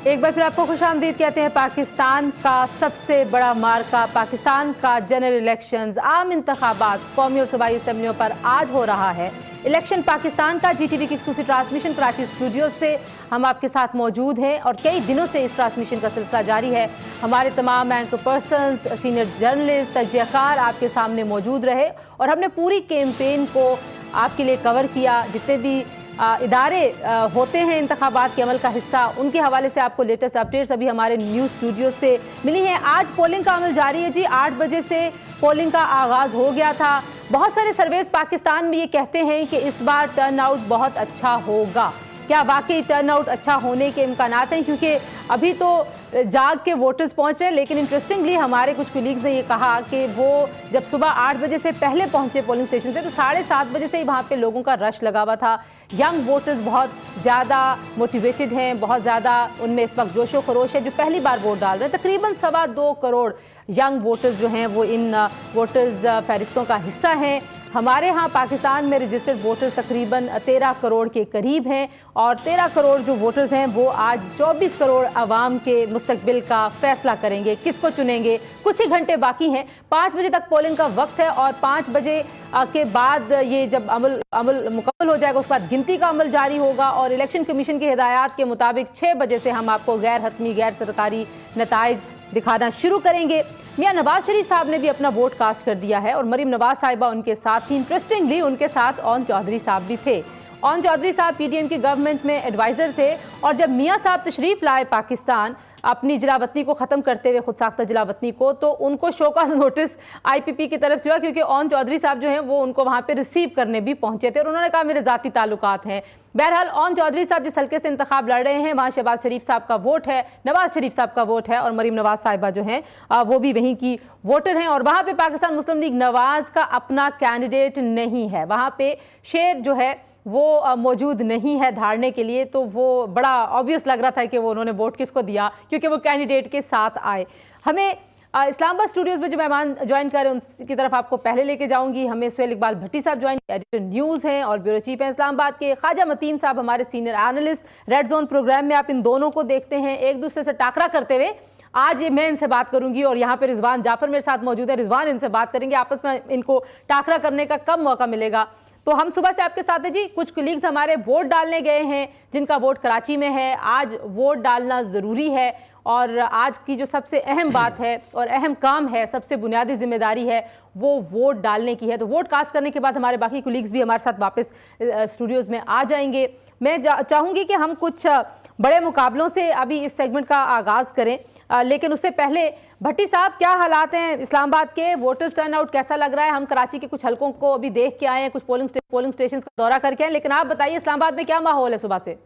एक बार फिर आपको खुशामदीद कहते हैं। पाकिस्तान का सबसे बड़ा मार्का, पाकिस्तान का जनरल इलेक्शंस, आम इंतखाबात कौमी और सूबाई असम्बलियों पर आज हो रहा है। इलेक्शन पाकिस्तान का GTV की खुसूसी ट्रांसमिशन कराची स्टूडियो से हम आपके साथ मौजूद हैं और कई दिनों से इस ट्रांसमिशन का सिलसिला जारी है। हमारे तमाम एंकर पर्सनस, सीनियर जर्नलिस्ट, तज्जियाकार आपके सामने मौजूद रहे और हमने पूरी कैंपेन को आपके लिए कवर किया। जितने भी इदारे होते हैं इंतखाबात के अमल का हिस्सा, उनके हवाले से आपको लेटेस्ट अपडेट्स अभी हमारे न्यूज़ स्टूडियो से मिली हैं। आज पोलिंग का अमल जारी है जी। 8 बजे से पोलिंग का आगाज़ हो गया था। बहुत सारे सर्वेस पाकिस्तान में ये कहते हैं कि इस बार टर्न आउट बहुत अच्छा होगा। क्या वाकई टर्न आउट अच्छा होने के इम्कानात हैं? क्योंकि अभी तो जाग के वोटर्स पहुंच रहे हैं, लेकिन इंटरेस्टिंगली हमारे कुछ कलीग्स ने ये कहा कि वो जब सुबह 8 बजे से पहले पहुंचे पोलिंग स्टेशन से तो 7:30 बजे से ही वहाँ पे लोगों का रश लगा हुआ था। यंग वोटर्स बहुत ज़्यादा मोटिवेटेड हैं, बहुत ज़्यादा उनमें इस वक्त जोशो खरोश है जो पहली बार वोट डाल रहे हैं। तकरीबन 2.25 करोड़ यंग वोटर्स जो हैं वो इन वोटर्स फहरिस्तों का हिस्सा हैं। हमारे यहाँ पाकिस्तान में रजिस्टर्ड वोटर्स तकरीबन 13 करोड़ के करीब हैं और 13 करोड़ जो वोटर्स हैं वो आज 24 करोड़ आवाम के मुस्तकबिल का फैसला करेंगे, किसको चुनेंगे। कुछ ही घंटे बाकी हैं, 5 बजे तक पोलिंग का वक्त है और 5 बजे के बाद ये जब अमल मुकम्मल हो जाएगा उसके बाद गिनती का अमल जारी होगा और इलेक्शन कमीशन की हिदायत के मुताबिक 6 बजे से हम आपको गैर हतमी गैर सरकारी नताइज दिखाना शुरू करेंगे। मियां नवाज शरीफ साहब ने भी अपना वोट कास्ट कर दिया है और मरीम नवाज साहिबा उनके साथ ही। इंटरेस्टिंगली उनके साथ ओन चौधरी साहब भी थे। ओन चौधरी साहब PDM की गवर्नमेंट में एडवाइज़र थे और जब मियां साहब तशरीफ़ लाए पाकिस्तान अपनी जलावतनी को ख़त्म करते हुए, खुद साख्ता जलावतनी को, तो उनको शोकास नोटिस IPP की तरफ से हुआ क्योंकि ओन चौधरी साहब जो हैं वो उनको वहाँ पे रिसीव करने भी पहुँचे थे और उन्होंने कहा मेरे ज़ाती ताल्लुकात हैं। बहरहाल ओन चौधरी साहब जिस हल्के से इंतखाब लड़ रहे हैं वहाँ शहबाज शरीफ साहब का वोट है, नवाज शरीफ साहब का वोट है और मरीम नवाज साहिबा जो हैं वो भी वहीं की वोटर हैं और वहाँ पे पाकिस्तान मुस्लिम लीग नवाज का अपना कैंडिडेट नहीं है। वहाँ पे शेर जो है वो मौजूद नहीं है धारने के लिए, तो वो बड़ा ऑब्वियस लग रहा था कि वो उन्होंने वोट किसको दिया क्योंकि वो कैंडिडेट के साथ आए। हमें इस्लामाबाद स्टूडियोज़ में जो मेहमान ज्वाइन कर रहे हैं उनकी तरफ आपको पहले लेके जाऊंगी। हमें सुहेल इकबाल भट्टी साहब ज्वाइन, एडिटर न्यूज़ हैं और ब्यूरो चीफ हैं इस्लामाबाद के। ख्वाजा मतीन साहब हमारे senior analyst, red zone program में आप इन दोनों को देखते हैं एक दूसरे से टाकरा करते हुए। आज मैं इनसे बात करूंगी और यहाँ पे रिजवान जाफर मेरे साथ मौजूद है। रिजवान इनसे बात करेंगे, आपस में इनको टाकरा करने का कम मौका मिलेगा। तो हम सुबह से आपके साथ हैं जी। कुछ कलीग्स हमारे वोट डालने गए हैं जिनका वोट कराची में है। आज वोट डालना ज़रूरी है और आज की जो सबसे अहम बात है और अहम काम है, सबसे बुनियादी जिम्मेदारी है वो वोट डालने की है। तो वोट कास्ट करने के बाद हमारे बाकी कलीग्स भी हमारे साथ वापस स्टूडियोज़ में आ जाएंगे। मैं चाहूँगी कि हम कुछ बड़े मुकाबलों से अभी इस सेगमेंट का आगाज़ करें, लेकिन उससे पहले भट्टी साहब क्या हालात हैं इस्लामाबाद के? वोटर्स टर्न आउट कैसा लग रहा है? हम कराची के कुछ हलकों को अभी देख के आए हैं, कुछ पोलिंग स्टेशन का दौरा करके आए, लेकिन आप बताइए इस्लामाबाद में क्या माहौल है सुबह से?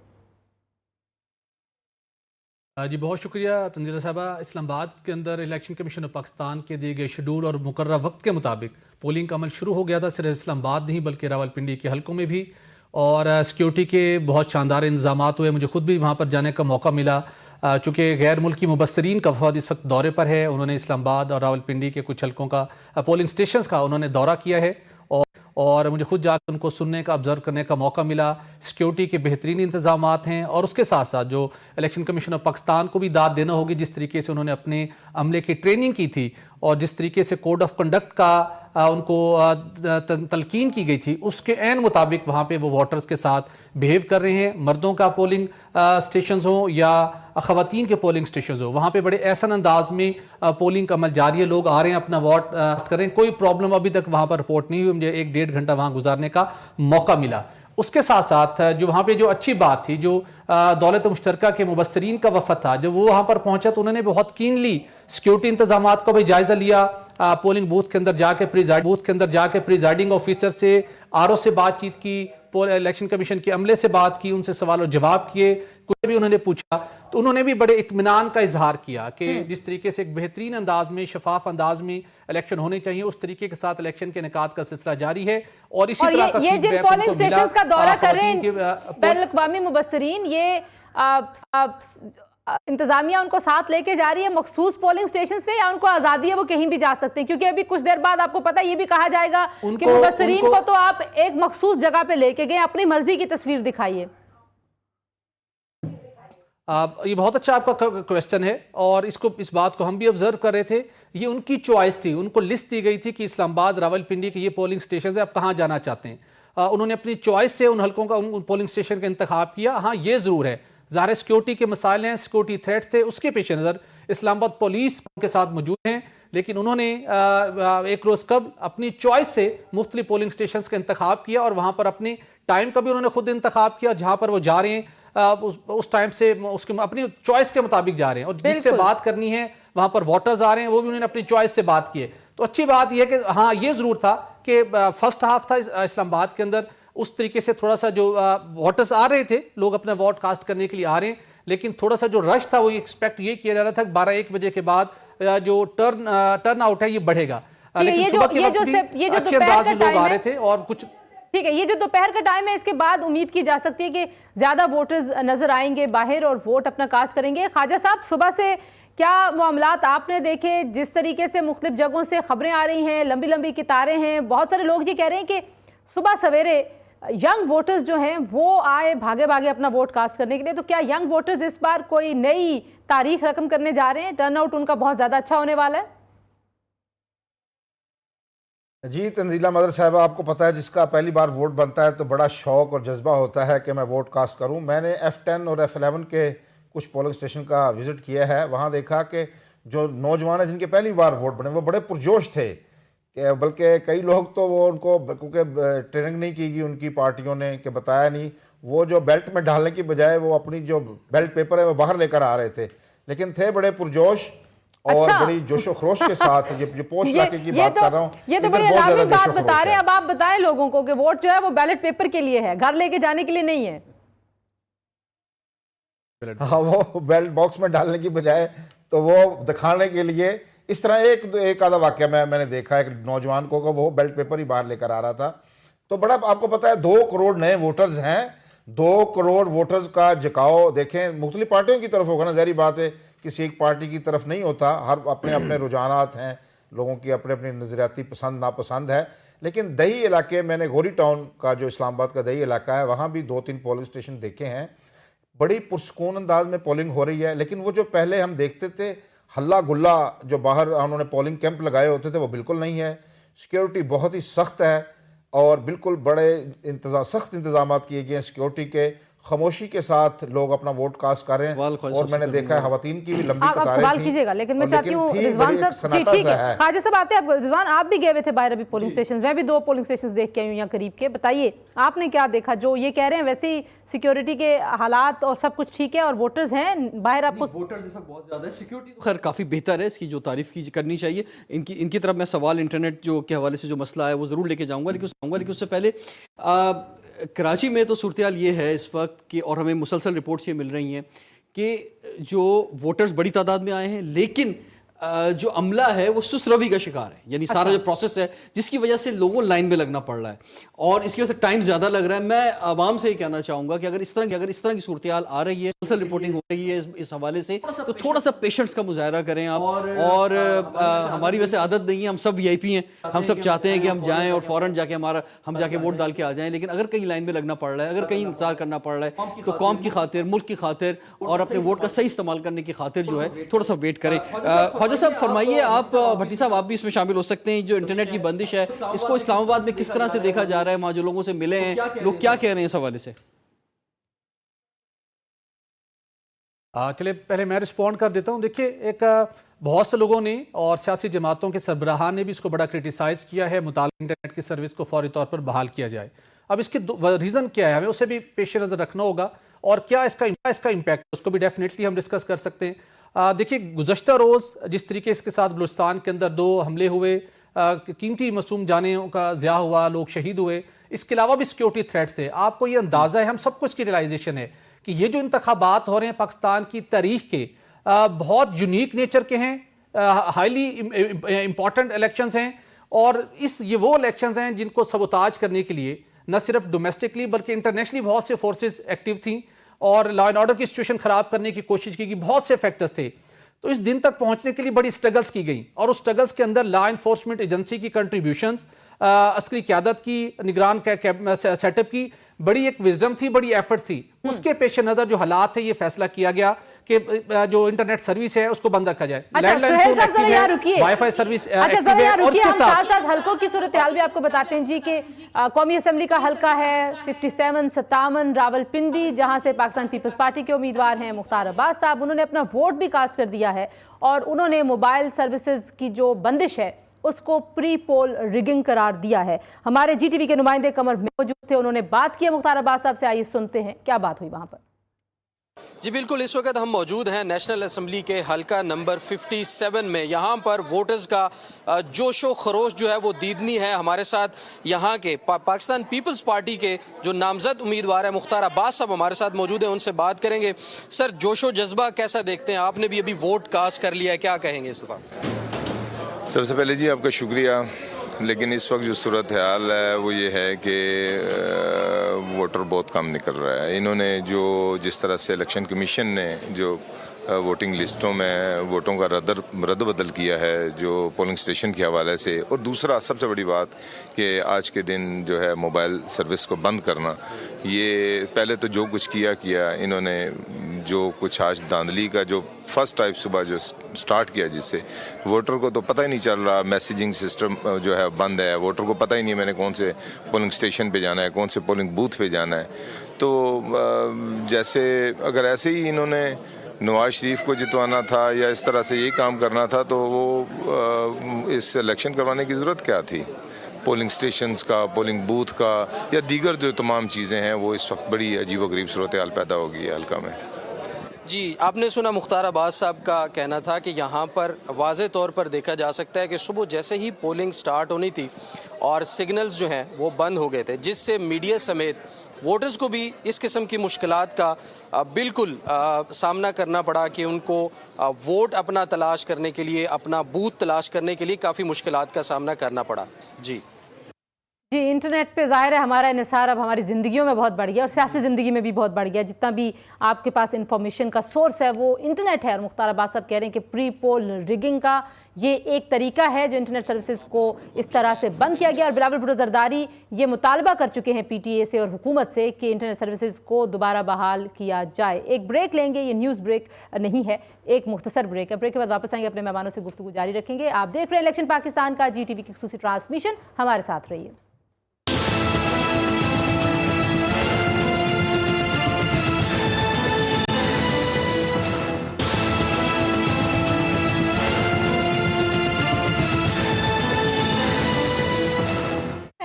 जी बहुत शुक्रिया तंजीला साहबा। इस्लामाबाद के अंदर इलेक्शन कमीशन ऑफ पाकिस्तान के दिए गए शेड्यूल और मुकर्रर वक्त के मुताबिक पोलिंग का अमल शुरू हो गया था। सिर्फ इस्लामाबाद नहीं बल्कि रावलपिंडी के हलकों में भी, और सिक्योरिटी के बहुत शानदार इंतजाम हुए। मुझे खुद भी वहाँ पर जाने का मौका मिला चूँकि गैर मुल्की मुबस्सरीन का वफद इस वक्त दौरे पर है। उन्होंने इस्लामाबाद और रावलपिंडी के कुछ हलकों का पोलिंग स्टेशंस का उन्होंने दौरा किया है और मुझे खुद जाकर उनको सुनने का, ऑब्जर्व करने का मौका मिला। सिक्योरिटी के बेहतरीन इंतजाम हैं और उसके साथ साथ जो इलेक्शन कमीशन ऑफ पाकिस्तान को भी दाद देना होगी, जिस तरीके से उन्होंने अपने अमले की ट्रेनिंग की थी और जिस तरीके से कोड ऑफ कंडक्ट का उनको तलकीन की गई थी, उसके ऐन मुताबिक वहाँ पे वो वोटर्स के साथ बिहेव कर रहे हैं। मर्दों का पोलिंग स्टेशंस हो या ख़वातीन के पोलिंग स्टेशंस हो, वहाँ पे बड़े ऐसा अंदाज में पोलिंग का अमल जारी है। लोग आ रहे हैं, अपना वोट कास्ट कर रहे हैं। कोई प्रॉब्लम अभी तक वहाँ पर रिपोर्ट नहीं हुई। मुझे 1-1.5 घंटा वहाँ गुजारने का मौका मिला। उसके साथ साथ जो वहाँ पे जो अच्छी बात थी, जो दौलत मुश्तरका के मुबस्सरीन का वफद था, जब वो वहाँ पर पहुँचा तो उन्होंने बहुत कीनली सिक्योरिटी इंतजाम का भी जायजा लिया। पोलिंग बूथ के अंदर जाके प्रिजाइडिंग ऑफिसर से, RO से बातचीत की, इलेक्शन कमीशन के अमले से बात की, उनसे सवाल और जवाब किए। कुछ भी उन्होंने पूछा तो उन्होंने भी बड़े इत्मीनान का इजहार किया कि जिस तरीके से एक बेहतरीन अंदाज में, शफाफ अंदाज में इलेक्शन होने चाहिए, उस तरीके के साथ इलेक्शन के निकात का सिलसिला जारी है। और इसी तरह का ये जिन पोलिंग स्टेशंस का दौरा कर रहे हैं बैनुल-अक़वामी मुबस्सरीन, ये इंतजामिया उनको साथ लेके जा रही है मखसूस पोलिंग स्टेशन पे, या उनको आज़ादी है वो कहीं भी जा सकते हैं? क्योंकि अभी कुछ देर बाद आपको पता है ये भी कहा जाएगा कि मुबस्सरीन को तो आप एक मखसूस जगह पे लेके गए, अपनी मर्जी की तस्वीर दिखाइए। یہ بہت اچھا آپ کا کویسچن ہے، اور اس بات کو ہم بھی آبزرو کر رہے تھے. یہ ان کی چوائس تھی، ان کو لسٹ دی گئی تھی کہ اسلام آباد، راولپنڈی کے یہ پولنگ سٹیشنز ہیں، آپ کہاں جانا چاہتے ہیں. انہوں نے اپنی چوائس سے ان حلقوں کا، ان پولنگ سٹیشن کا انتخاب کیا. ہاں یہ ضرور ہے، ظاہر سیکیورٹی کے مسائل ہیں، سیکیورٹی تھریٹس تھے، اس کے پیش نظر اسلام آباد پولیس ان کے ساتھ موجود ہیں، لیکن انہوں نے ایک روز قبل اپنی چوائس سے مختلف پولنگ سٹیشنز کا انتخاب کیا، اور وہاں پر اپنی ٹائم کا بھی انہوں نے خود انتخاب کیا، جہاں پر وہ جا رہے ہیں اس ٹائم سے اس کے اپنی چوائس کے مطابق جا رہے ہیں، اور جس سے بات کرنی ہے وہاں پر ووٹرز آ رہے ہیں، وہ بھی انہوں نے اپنی چوائس سے بات کی ہے. تو اچھی بات یہ ہے کہ ہاں یہ ضرور تھا کہ فرسٹ ہاف تھا اسلام آباد کے اندر، اس طریقے سے تھوڑا سا جو ووٹرز آ رہے تھے، لوگ اپنا ووٹ کاسٹ کرنے کے لیے آ رہے ہیں، لیکن تھوڑا سا جو رش تھا وہ ایکسپیکٹ یہ کیا جا رہا تھا کہ 12-1 بجے کے بعد جو ٹرن آؤٹ ہے یہ بڑھے گا، لیکن صبح کے وقت بھی اچھے انداز میں لوگ آ رہے تھے. اور کچھ ٹھیک ہے، یہ جو دوپہر کا ٹائم ہے، اس کے بعد امید کی جا سکتی ہے کہ زیادہ ووٹرز نظر آئیں گے باہر اور ووٹ اپنا کاسٹ کریں گے. خواجہ صاحب، صبح سے کیا معاملات آپ نے دیکھے؟ جس طریقے سے مختلف جگہوں سے خبریں آ رہی ہیں، لمبی لمبی قطاریں ہیں، بہت سارے لوگ یہ کہہ رہے ہیں کہ صبح سویرے ینگ ووٹرز جو ہیں وہ آئے بھاگے بھاگے اپنا ووٹ کاسٹ کرنے کے لیے. تو کیا ینگ ووٹرز اس بار کوئی نئی تاریخ رقم کرنے جا رہے ہیں؟ ٹرن آؤٹ ان کا بہت زیادہ اچھا ہونے والا ہے؟ جی تنزیلہ مدر صاحبہ، آپ کو پتہ ہے جس کا پہلی بار ووٹ بنتا ہے تو بڑا شوق اور جذبہ ہوتا ہے کہ میں ووٹ کاسٹ کروں. میں نے F10 اور F11 کے کچھ پولنگ سٹیشن کا وزٹ کیا ہے. وہاں دیکھا کہ جو نوجوان ہیں جن کے پہلی بار ووٹ بنے وہ بڑے پرجوش تھے، کہ بلکہ کئی لوگ تو وہ ان کو کیونکہ ٹریننگ نہیں کی گئی ان کی پارٹیوں نے کہ بتایا نہیں، وہ جو بیلٹ میں ڈالنے کی بجائے وہ اپنی جو بیلٹ پیپر ہے وہ باہر لے کر آ رہے تھے، لیکن تھے بڑے پرجوش اور بڑی جوش و خروش کے ساتھ. جو پوش علاقے کی بات کر رہا ہوں، یہ تو بڑی علامت بات بتا رہے ہیں. اب آپ بتائیں لوگوں کو کہ ووٹ جو ہے وہ بیلٹ پیپر کے لیے ہے، گھر لے کے جانے کے لیے نہیں ہے. ہاں، وہ بیلٹ باکس میں ڈالنے کی بجائے تو وہ دکھانے کے لیے اس طرح ایک آدھا واقعہ میں نے دیکھا ایک نوجوان کو کہ وہ بیلٹ پیپر ہی باہر لے کر آ رہا تھا. تو بڑا آپ کو پتہ ہے 2 کروڑ نئے ووٹرز ہیں، 2 کروڑ ووٹرز کا جھکاؤ دیکھیں مختلف پارٹیوں کی طرف ہوگا نا، ظاہری بات ہے کسی ایک پارٹی کی طرف نہیں ہوتا، ہر اپنے اپنے رجحانات ہیں، لوگوں کی اپنے اپنے نظریاتی پسند ناپسند ہے. لیکن دیہی علاقے، میں نے گوری ٹاؤن کا جو اسلام آباد کا دیہی علاقہ ہے وہاں بھی 2-3 پولنگ سٹیشن دیکھے ہیں، بڑی پرسکون انداز میں پولنگ ہو رہی ہے. لیکن وہ جو پہلے ہم دیکھتے تھے ہلا گلا جو باہر انہوں نے پولنگ کیمپ لگائے ہوتے تھے وہ بالکل نہیں ہے. سیکیورٹی بہت ہی سخت ہے اور بالکل بڑے سخت انتظامات کیے گئے ہیں سیکیورٹی کے. خاموشی کے ساتھ لوگ اپنا ووٹ کاسٹ کر رہے ہیں، اور میں نے دیکھا ہے خواتین کی بھی لمبی قطاریں تھیں. سوال کیجئے گا، لیکن میں چاہتی ہوں رضوان صاحب، ٹھیک ہے خواجہ صاحب آتے ہیں. رضوان آپ بھی گئے ہوئے تھے باہر ابھی پولنگ سٹیشنز، میں بھی 2 پولنگ سٹیشنز دیکھ کے آئی ہوں یہاں قریب کے. بتائیے آپ نے کیا دیکھا؟ جو یہ کہہ رہے ہیں ویسے ہی سیکیورٹی کے حالات اور سب کچھ ٹھیک ہے اور ووٹرز ہیں باہر؟ آپ کو ووٹرز اس وقت بہت زیادہ ہے، سیکیورٹی خیر کافی بہتر ہے، اس کی جو تعریف کرنی چاہیے. ان کی طرف میں سوال انٹرنیٹ جو کے حوالے سے جو مسئلہ ہے وہ ضرور لے کے جاؤں گا، لیکن اس سے پہلے کراچی میں تو صورتحال یہ ہے اس وقت کہ، اور ہمیں مسلسل رپورٹس یہ مل رہی ہیں کہ جو ووٹرز بڑی تعداد میں آئے ہیں لیکن جو عملہ ہے وہ سست روی کا شکار ہے. یعنی سارا جو پروسیس ہے جس کی وجہ سے لوگوں لائن میں لگنا پڑ رہا ہے اور اس کی وجہ سے ٹائم زیادہ لگ رہا ہے. میں عوام سے یہ کہنا چاہوں گا کہ اگر اس طرح کی صورتحال آ رہی ہے، مسلسل رپورٹنگ ہو رہی ہے اس حوالے سے، تو تھوڑا سا پیشنس کا مظاہرہ کریں آپ. اور ہماری ویسے عادت نہیں ہے، ہم سب VIP ہیں، ہم سب چاہتے ہیں کہ ہم جائیں اور فوراً جا کے ووٹ ڈال کے آ جائیں. لیکن اگر کہیں لائن میں لگنا پڑ رہا ہے، اگر کہیں انتظار کرنا پڑ رہا ہے، تو قوم کی خاطر، ملک کی خاطر اور اپنے ووٹ کا صحیح استعمال کرنے کی خاطر جو ہے تھوڑا سا ویٹ کریں. خواجہ صاحب فرمائیے، آپ بھٹی صاحب آپ بھی اس میں شامل ہو سکتے ہیں. جو انٹرنیٹ کی بندش ہے اس کو اسلام آباد میں کس طرح سے دیکھا جا رہا ہے؟ وہاں جو لوگوں سے ملے ہیں لوگ کیا کہہ رہے ہیں اس حوالے سے؟ چلے پہلے میں رسپونڈ کر دیتا ہوں. دیکھیے، ایک بہت سے لوگوں نے اور سیاسی جماعتوں کے سربراہان نے بھی اس کو بڑا کرٹیسائز کیا ہے، متعلقہ انٹرنیٹ کی سروس کو فوری طور پر بحال کیا جائے. اب اس کی ریزن کیا ہے، ہمیں اسے بھی پیش نظر رکھنا ہوگا، اور کیا اس کا امپیکٹ اس کو بھی ڈیفینیٹلی ہم ڈسکس کر سکتے ہیں. دیکھیے، گزشتہ روز جس طریقے اس کے ساتھ بلوچستان کے اندر 2 حملے ہوئے، قیمتی معصوم جانیں کا ضیاع ہوا، لوگ شہید ہوئے، اس کے علاوہ بھی سیکیورٹی تھریٹس تھے. آپ کو یہ اندازہ ہے، ہم سب کچھ کی ریلائزیشن ہے کہ یہ جو انتخابات ہو رہے ہیں پاکستان کی تاریخ کے بہت یونیک نیچر کے ہیں، ہائیلی امپورٹنٹ الیکشنز ہیں، اور یہ وہ الیکشنز ہیں جن کو سبوتاج کرنے کے لیے نہ صرف ڈومیسٹکلی بلکہ انٹرنیشنلی بہت سے فورسز ایکٹیو تھیں، اور لا اینڈ آرڈر کی سچویشن خراب کرنے کی کوشش کی گئی، بہت سے فیکٹرز تھے. तो इस दिन तक पहुंचने के लिए बड़ी स्ट्रगल्स की गई और उस स्ट्रगल्स के अंदर लॉ इन्फोर्समेंट एजेंसी की कंट्रीब्यूशंस, अस्करी क़यादत की, निगरान सेटअप की बड़ी एक विजडम थी, बड़ी एफर्ट थी। उसके पेश नज़र जो हालात थे, ये फैसला किया गया कि जो इंटरनेट सर्विस है उसको बंद रखा जाए। वाईफाई सर्विस साथ साथ हल्कों की सूरत हाल भी आपको बताते हैं जी कि कौमी असम्बली का हल्का है 57, 57 रावलपिंडी, जहां से पाकिस्तान पीपल्स पार्टी के उम्मीदवार हैं मुख्तार अब्बास साहब। उन्होंने अपना वोट भी कास्ट कर दिया है और उन्होंने मोबाइल सर्विसेज की जो बंदिश है उसको प्री पोल रिगिंग करार दिया है। हमारे जीटीवी के नुमाइंदे कमर मौजूद थे, उन्होंने बात की मुख्तार अब्बास साहब से। आइए सुनते हैं क्या बात हुई वहां पर। जी बिल्कुल, इस वक्त हम मौजूद हैं नेशनल असम्बली के हल्का नंबर 57 में। यहाँ पर वोटर्स का जोशो खरोश जो है वो दीदनी है। हमारे साथ यहाँ के पाकिस्तान पीपल्स पार्टी के जो नामजद उम्मीदवार हैं मुख्तार अब्बास साहब हमारे साथ मौजूद हैं, उनसे बात करेंगे। सर, जोशो जज्बा कैसा देखते हैं? आपने भी अभी वोट कास्ट कर लिया है, क्या कहेंगे इस दफा? सबसे पहले जी आपका शुक्रिया, लेकिन इस वक्त जो सूरत हाल है वो ये है कि वोटर बहुत कम निकल रहा है। इन्होंने जो जिस तरह से इलेक्शन कमीशन ने जो वोटिंग लिस्टों में वोटों का रद्द बदल किया है जो पोलिंग स्टेशन के हवाले से, और दूसरा सबसे बड़ी बात कि आज के दिन जो है मोबाइल सर्विस को बंद करना, ये पहले तो जो कुछ किया इन्होंने, जो कुछ आज धांधली का जो फर्स्ट टाइप सुबह जो स्टार्ट किया, जिससे वोटर को तो पता ही नहीं चल रहा, मैसेजिंग सिस्टम जो है बंद है, वोटर को पता ही नहीं मैंने कौन से पोलिंग स्टेशन पे जाना है, कौन से पोलिंग बूथ पे जाना है। तो जैसे अगर ऐसे ही इन्होंने नवाज शरीफ को जितवाना था या इस तरह से यही काम करना था तो वो इस इलेक्शन करवाने की ज़रूरत क्या थी? पोलिंग स्टेशंस का, पोलिंग बूथ का या दीगर जो तमाम चीज़ें हैं वो इस वक्त बड़ी अजीबोगरीब सूरत हाल पैदा हो गई है हल्का में। जी, आपने सुना मुख्तार अब्बास साहब का कहना था कि यहाँ पर वाज़े तौर पर देखा जा सकता है कि सुबह जैसे ही पोलिंग स्टार्ट होनी थी और सिग्नल्स जो हैं वो बंद हो गए थे, जिससे मीडिया समेत वोटर्स को भी इस किस्म की मुश्किलात का बिल्कुल सामना करना पड़ा कि उनको वोट अपना तलाश करने के लिए, अपना बूथ तलाश करने के लिए काफ़ी मुश्किलात का सामना करना पड़ा। जी इंटरनेट पे ज़ाहिर है हमारा इन्हिसार अब हमारी ज़िंदगियों में बहुत बढ़ गया और सियासी ज़िंदगी में भी बहुत बढ़ गया। जितना भी आपके पास इंफॉर्मेशन का सोर्स है वो इंटरनेट है। और मुख्तार अब्बास साहब कह रहे हैं कि प्री पोल रिगिंग का ये एक तरीका है जो इंटरनेट सर्विसेज को इस तरह से बंद किया गया। और बिलावल भुट्टो जरदारी ये मुतालबा कर चुके हैं PTA से और हुकूमत से कि इंटरनेट सर्विसेज को दोबारा बहाल किया जाए। एक ब्रेक लेंगे, ये न्यूज़ ब्रेक नहीं है, एक मुख्तसर ब्रेक है। ब्रेक के बाद वापस आएंगे, अपने मेहमानों से गुफ्तगू जारी रखेंगे। आप देख रहे हैं इलेक्शन पाकिस्तान का GTV की खुसूसी ट्रांसमिशन, हमारे साथ रहिए।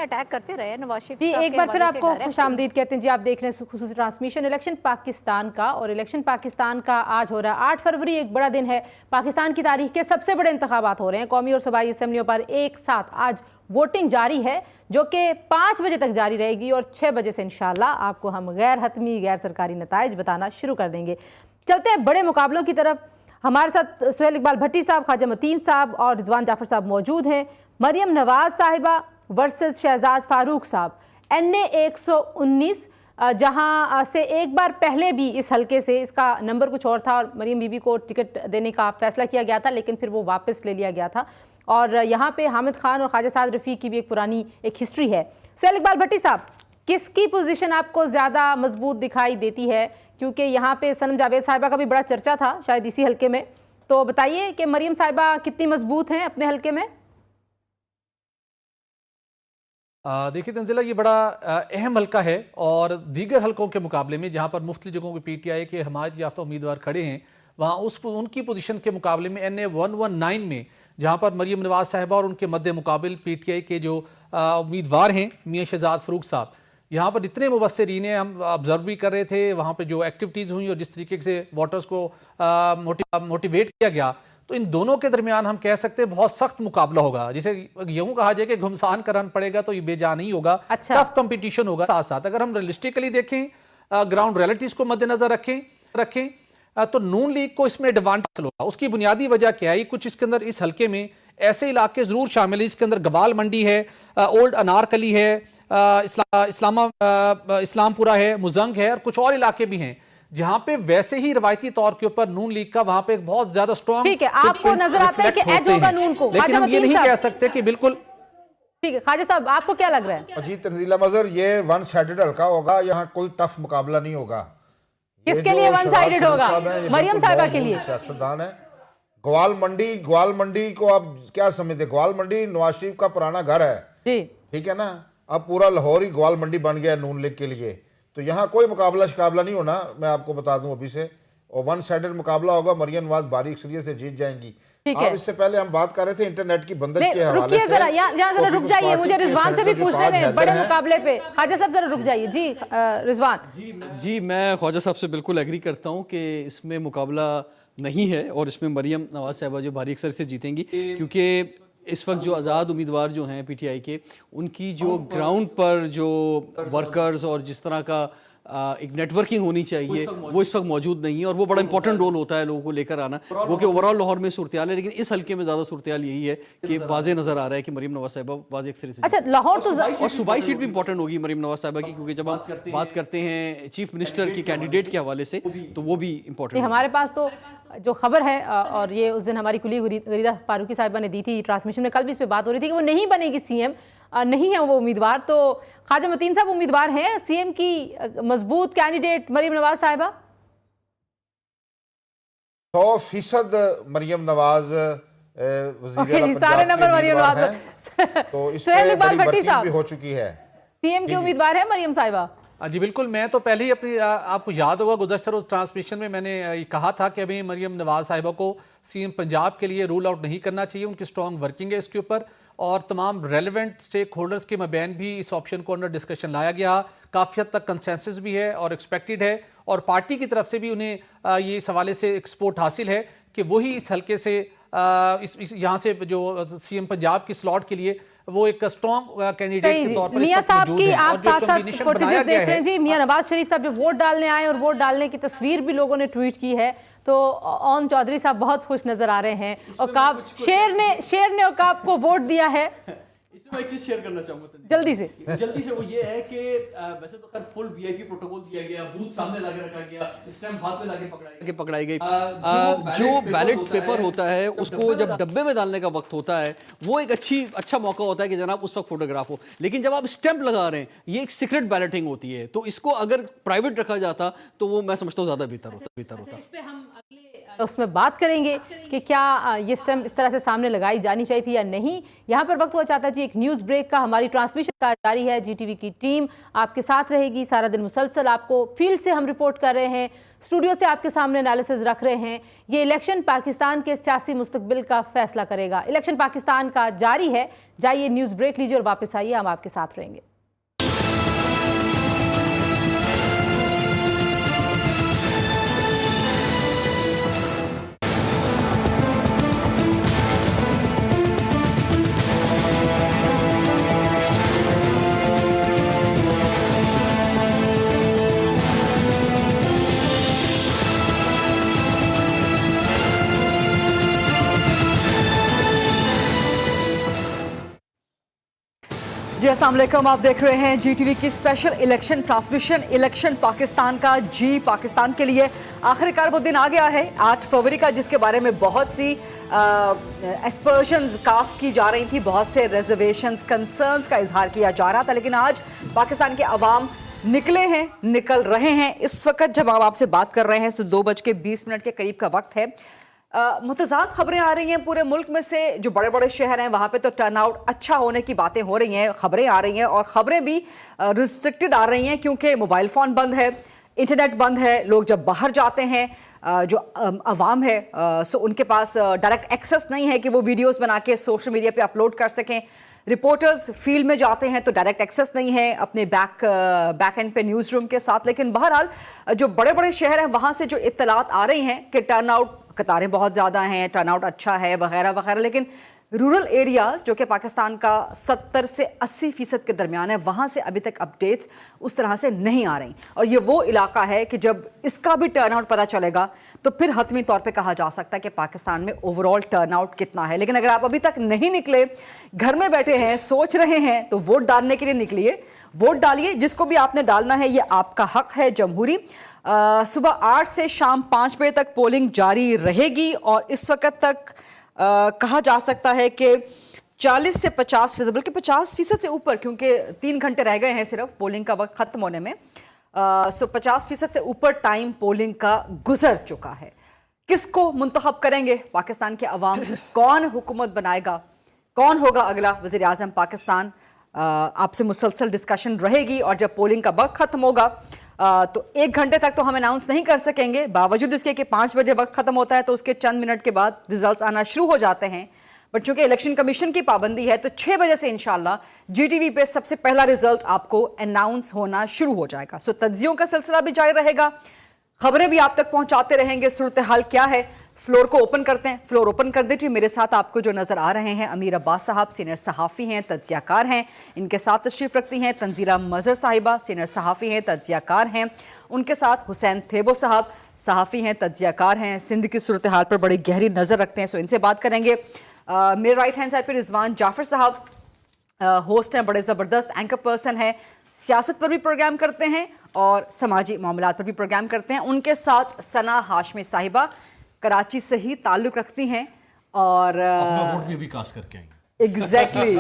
अटैक करते रहे नवाज शरीफ जी, एक बार फिर आपको खुशामदीद कहते हैं जी। आप देख रहे हैं खुसूसी ट्रांसमिशन इलेक्शन पाकिस्तान का, और इलेक्शन पाकिस्तान का आज हो रहा है 8 फरवरी, एक बड़ा दिन है। पाकिस्तान की तारीख के सबसे बड़े इंतखाबात हो रहे हैं। कौमी और सूबाई असम्बलियों पर एक साथ आज वोटिंग जारी है जो कि 5 बजे तक जारी रहेगी और 6 बजे से इंशाल्लाह आपको हम गैर हतमी गैर सरकारी नताइज बताना शुरू कर देंगे। चलते हैं बड़े मुकाबलों की तरफ। हमारे साथ सुहेल इकबाल भट्टी साहब, ख्वाजा मतीन साहब और रिजवान जाफर साहब मौजूद हैं। मरियम नवाज साहिबा वर्सेस शहजाद फारूक साहब, NA 119, जहां से एक बार पहले भी इस हलके से इसका नंबर कुछ और था और मरियम बीबी को टिकट देने का फैसला किया गया था, लेकिन फिर वो वापस ले लिया गया था। और यहाँ पे हामिद खान और ख्वाजा साद रफ़ी की भी एक पुरानी एक हिस्ट्री है। सुहेल इकबाल भट्टी साहब, किसकी पोजीशन आपको ज़्यादा मजबूत दिखाई देती है? क्योंकि यहाँ पे सनम जावेद साहिबा का भी बड़ा चर्चा था शायद इसी हलके में, तो बताइए कि मरियम साहिबा कितनी मजबूत हैं अपने हलके में? देखिए तंजिला, ये बड़ा अहम हल्का है और दीगर हल्कों के मुकाबले में जहाँ पर मुफ्तलिफ जगहों के PTI के हमायत याफ्ता उम्मीदवार खड़े हैं, वहाँ उनकी पोजीशन के मुकाबले में NA 119 में जहाँ पर मरियम नवाज साहिबा और उनके मद्दे मुकाबिल PTI के जो उम्मीदवार हैं मियाँ शहजाद फरूक साहब, यहाँ पर इतने मुबस्सिरीन हैं, हम ऑब्जर्व भी कर रहे थे वहाँ पर जो एक्टिविटीज़ हुई और जिस तरीके से वोटर्स को मोटिवेट किया गया, तो इन दोनों के दरमियान हम कह सकते हैं बहुत सख्त मुकाबला होगा। जिसे यूं कहा जाए कि घुमसान का रन पड़ेगा तो ये बेजा नहीं होगा। अच्छा। टफ कंपटीशन होगा। साथ साथ अगर हम रियलिस्टिकली देखें, ग्राउंड रियलिटीज को मद्देनजर रखें तो नून लीग को इसमें एडवांटेज होगा। उसकी बुनियादी वजह क्या है? कुछ इसके अंदर इस हल्के में ऐसे इलाके जरूर शामिल है, इसके अंदर गवाल मंडी है, ओल्ड अनारकली है, इस्लामपुरा है, मुजंग है और कुछ और इलाके भी हैं जहां पे वैसे ही रवायती तौर के ऊपर नून लीग का वहां पे एक बहुत ज्यादा स्ट्रॉन्ग, ठीक है, आपको नजर आता है कि एज होगा नून को, लेकिन हम ये नहीं कह सकते कि बिल्कुल। ठीक है ख्वाजा साहब, आपको क्या लग रहा है? जी तंजीला मजहर, ये वन साइडेड हल्का होगा, यहाँ कोई टफ मुकाबला नहीं होगा। किसके लिए वन साइडेड होगा? मरियम साहिबा के लिए। सियासतदान है। ग्वाल मंडी को आप क्या समझते? ग्वाल मंडी नवाज शरीफ का पुराना घर है, जी ठीक है ना। अब पूरा लाहौर ही ग्वाल मंडी बन गया है नून लीग के लिए, तो यहाँ कोई मुकाबला शिकाबला नहीं होना, मैं आपको बता दूं अभी से। और वन साइडेड मुकाबला होगा, मरियम नवाज भारी अक्सरियत से जीत जाएंगी। आप इससे पहले हम बात कर रहे थे इंटरनेट की बंदिश के हवाले से। जरा यहाँ जरा रुक जाइए, मुझे रिजवान से भी पूछने दें बड़े मुकाबले पे। ख्वाजा साहब जरा रुक जाइए। जी रिजवान। जी मैं ख्वाजा साहब से बिल्कुल एग्री करता हूँ कि इसमें मुकाबला नहीं है और इसमें मरियम नवाज साहिबा जो भारी अक्सर से जीतेंगी, क्योंकि इस वक्त जो आज़ाद उम्मीदवार जो हैं पीटीआई के, उनकी जो ग्राउंड पर जो वर्कर्स और जिस तरह का एक नेटवर्किंग होनी चाहिए वो इस वक्त मौजूद नहीं है, और वो बड़ा इंपॉर्टेंट रोल होता है लोगों को लेकर आना। वो कि ओवरऑल लाहौर में सूरत-ए-हाल है, लेकिन इस हल्के में ज़्यादा सूरत-ए-हाल यही है कि वाज़े नज़र आ रहा है कि मरियम नवाज साहिबा वाज़े अक्सर से। अच्छा लाहौर तो और सूबाई सीट भी इंपॉर्टेंट होगी मरियम नवाज साहिबा की, क्योंकि जब हम बात करते हैं चीफ मिनिस्टर की कैंडिडेट के हवाले से तो वो भी इंपॉर्टेंट। हमारे पास तो जो खबर है, और ये उस दिन हमारी कुली गरीदा फारूकी साहिबा ने दी थी ट्रांसमिशन में, कल भी इस पर बात हो रही थी कि वो नहीं बनेगी सीएम, नहीं है वो उम्मीदवार। तो ख्वाजा मतीन साहब उम्मीदवार हैं सीएम की मजबूत कैंडिडेट मरियम नवाज साहिबा? 100% मरियम नवाज सारे नंबर मरियम नवाज। तो इस पे बड़ी वर्किंग भी हो चुकी है। सीएम की उम्मीदवार है मरियम साहिबा? जी बिल्कुल, मैं तो पहले ही अपनी, आपको याद होगा गुज़श्ता रोज़ ट्रांसमिशन में मैंने कहा था कि अभी मरियम नवाज साहिबा को सीएम पंजाब के लिए रूल आउट नहीं करना चाहिए, उनकी स्ट्रॉन्ग वर्किंग है इसके ऊपर, और तमाम रेलेवेंट स्टेक होल्डर्स के मबैन भी इस ऑप्शन को अंडर डिस्कशन लाया गया। काफ़ी हद तक कंसेंसस भी है और एक्सपेक्टेड है, और पार्टी की तरफ से भी उन्हें ये इस हवाले से एक सपोर्ट हासिल है कि वही इस हल्के से यहाँ से जो सीएम पंजाब की स्लॉट के लिए वो एक स्ट्रॉन्ग कैंडिडेट के तौर पर मियां साहब की आप साथ साथ बनाया गया है। जी मियां नवाज शरीफ साहब जो वोट डालने आए और वोट डालने की तस्वीर भी लोगों ने ट्वीट की है, तो ओन चौधरी साहब बहुत खुश नजर आ रहे हैं, और शेर ने औकाब को वोट दिया है। इसमें मैं एक चीज शेयर करना चाहूंगा जल्दी से वो ये है कि वैसे तो खैर फुल वीआईपी प्रोटोकॉल दिया गया, बूथ सामने लाके रखा गया, स्टैम्प हाथ में लाके पकड़ाई गई। जो बैलेट पेपर होता है उसको जब डब्बे में डालने का वक्त होता है वो एक अच्छा मौका होता है कि जनाब उस वक्त फोटोग्राफ हो, लेकिन जब आप स्टैम्प लगा रहे हैं ये एक सीक्रेट बैलेटिंग होती है, तो इसको अगर प्राइवेट रखा जाता तो वो मैं समझता हूँ ज्यादा बेहतर होता। उसमें बात करेंगे कि क्या ये स्टैम्प इस तरह से सामने लगाई जानी चाहिए थी या नहीं। यहाँ पर वक्त हुआ चाहता जी एक न्यूज़ ब्रेक का, हमारी ट्रांसमिशन का जारी है, जीटीवी की टीम आपके साथ रहेगी सारा दिन मुसलसल, आपको फील्ड से हम रिपोर्ट कर रहे हैं, स्टूडियो से आपके सामने एनालिसिस रख रहे हैं। ये इलेक्शन पाकिस्तान के सियासी मुस्तकबिल का फैसला करेगा। इलेक्शन पाकिस्तान का जारी है। जाइए न्यूज़ ब्रेक लीजिए और वापस आइए, हम आपके साथ रहेंगे। जी अस्सलाम वालेकुम, आप देख रहे हैं जीटीवी की special election transmission. Election Pakistan का जी पाकिस्तान के लिए आखिरकार वो दिन आ गया है 8 फरवरी का, जिसके बारे में बहुत सी एस्पर्शंस कास्ट की जा रही थी, बहुत से रिजर्वेशंस कंसर्न्स का इजहार किया जा रहा था, लेकिन आज पाकिस्तान के अवाम निकल रहे हैं। इस वक्त जब हम आपसे बात कर रहे हैं तो 2:20 के करीब का वक्त है। मुतज़ाद खबरें आ रही हैं पूरे मुल्क में से, जो बड़े बड़े शहर हैं वहाँ पे तो टर्नआउट अच्छा होने की बातें हो रही हैं, खबरें आ रही हैं, और खबरें भी रिस्ट्रिक्टेड आ रही हैं क्योंकि मोबाइल फ़ोन बंद है, इंटरनेट बंद है। लोग जब बाहर जाते हैं जो अवाम है सो उनके पास डायरेक्ट एक्सेस नहीं है कि वो वीडियोस बना के सोशल मीडिया पे अपलोड कर सकें। रिपोर्टर्स फील्ड में जाते हैं तो डायरेक्ट एक्सेस नहीं है अपने बैक एंड पे न्यूज़ रूम के साथ। लेकिन बहरहाल जो बड़े बड़े शहर हैं वहाँ से जो इत्तलात आ रही हैं कि टर्नआउट, कतारें बहुत ज़्यादा हैं, टर्नआउट अच्छा है वगैरह वगैरह, लेकिन रूरल एरियाज़ जो कि पाकिस्तान का 70 से 80% के दरमियान है, वहाँ से अभी तक अपडेट्स उस तरह से नहीं आ रही। और ये वो इलाका है कि जब इसका भी टर्नआउट पता चलेगा तो फिर हतमी तौर पे कहा जा सकता है कि पाकिस्तान में ओवरऑल टर्नआउट कितना है। लेकिन अगर आप अभी तक नहीं निकले, घर में बैठे हैं, सोच रहे हैं, तो वोट डालने के लिए निकलिए। वोट डालिए, जिसको भी आपने डालना है ये आपका हक है जमहूरी। सुबह 8 से शाम 5 बजे तक पोलिंग जारी रहेगी और इस वक्त तक कहा जा सकता है कि 40 से 50%, बल्कि 50% से ऊपर, क्योंकि 3 घंटे रह गए हैं सिर्फ पोलिंग का वक्त ख़त्म होने में। 50% से ऊपर टाइम पोलिंग का गुजर चुका है। किसको मुंतखब करेंगे पाकिस्तान के अवाम? कौन हुकूमत बनाएगा? कौन होगा अगला वज़ीर आज़म पाकिस्तान? आपसे मुसलसल डिस्कशन रहेगी और जब पोलिंग का वक्त ख़त्म होगा तो 1 घंटे तक तो हम अनाउंस नहीं कर सकेंगे, बावजूद इसके कि 5 बजे वक्त ख़त्म होता है तो उसके चंद मिनट के बाद रिजल्ट्स आना शुरू हो जाते हैं। बट चूंकि इलेक्शन कमीशन की पाबंदी है तो 6 बजे से इंशाल्लाह GTV पे सबसे पहला रिजल्ट आपको अनाउंस होना शुरू हो जाएगा। सो तज्जियों का सिलसिला भी जारी रहेगा, खबरें भी आप तक पहुंचाते रहेंगे। सूरत हाल क्या है, फ्लोर को ओपन करते हैं। फ्लोर ओपन कर दीजिए। मेरे साथ आपको जो नज़र आ रहे हैं अमीर अब्बास साहब, सीनियर सहाफ़ी हैं, तज्जियाकार हैं। इनके साथ तशरीफ़ रखती हैं तंजीला मज़हर साहिबा, सीनियर सहाफ़ी हैं, तज्जियाकार हैं। उनके साथ हुसैन थेबो साहब, सहाफ़ी हैं, तज्जियाकार हैं, सिंध की सूरत हाल पर बड़ी गहरी नज़र रखते हैं। सो इनसे बात करेंगे। मेरे राइट हैंड साइड पर रिजवान जाफ़र साहब, होस्ट हैं, बड़े ज़बरदस्त एंकर पर्सन है, सियासत पर भी प्रोग्राम करते हैं और समाजी मामलात पर भी प्रोग्राम करते हैं। उनके साथ सना हाशमी साहिबा, कराची से ही ताल्लुक़ रखती हैं और अपना वोट भी कास्ट करके आएंगे। एग्जैक्टली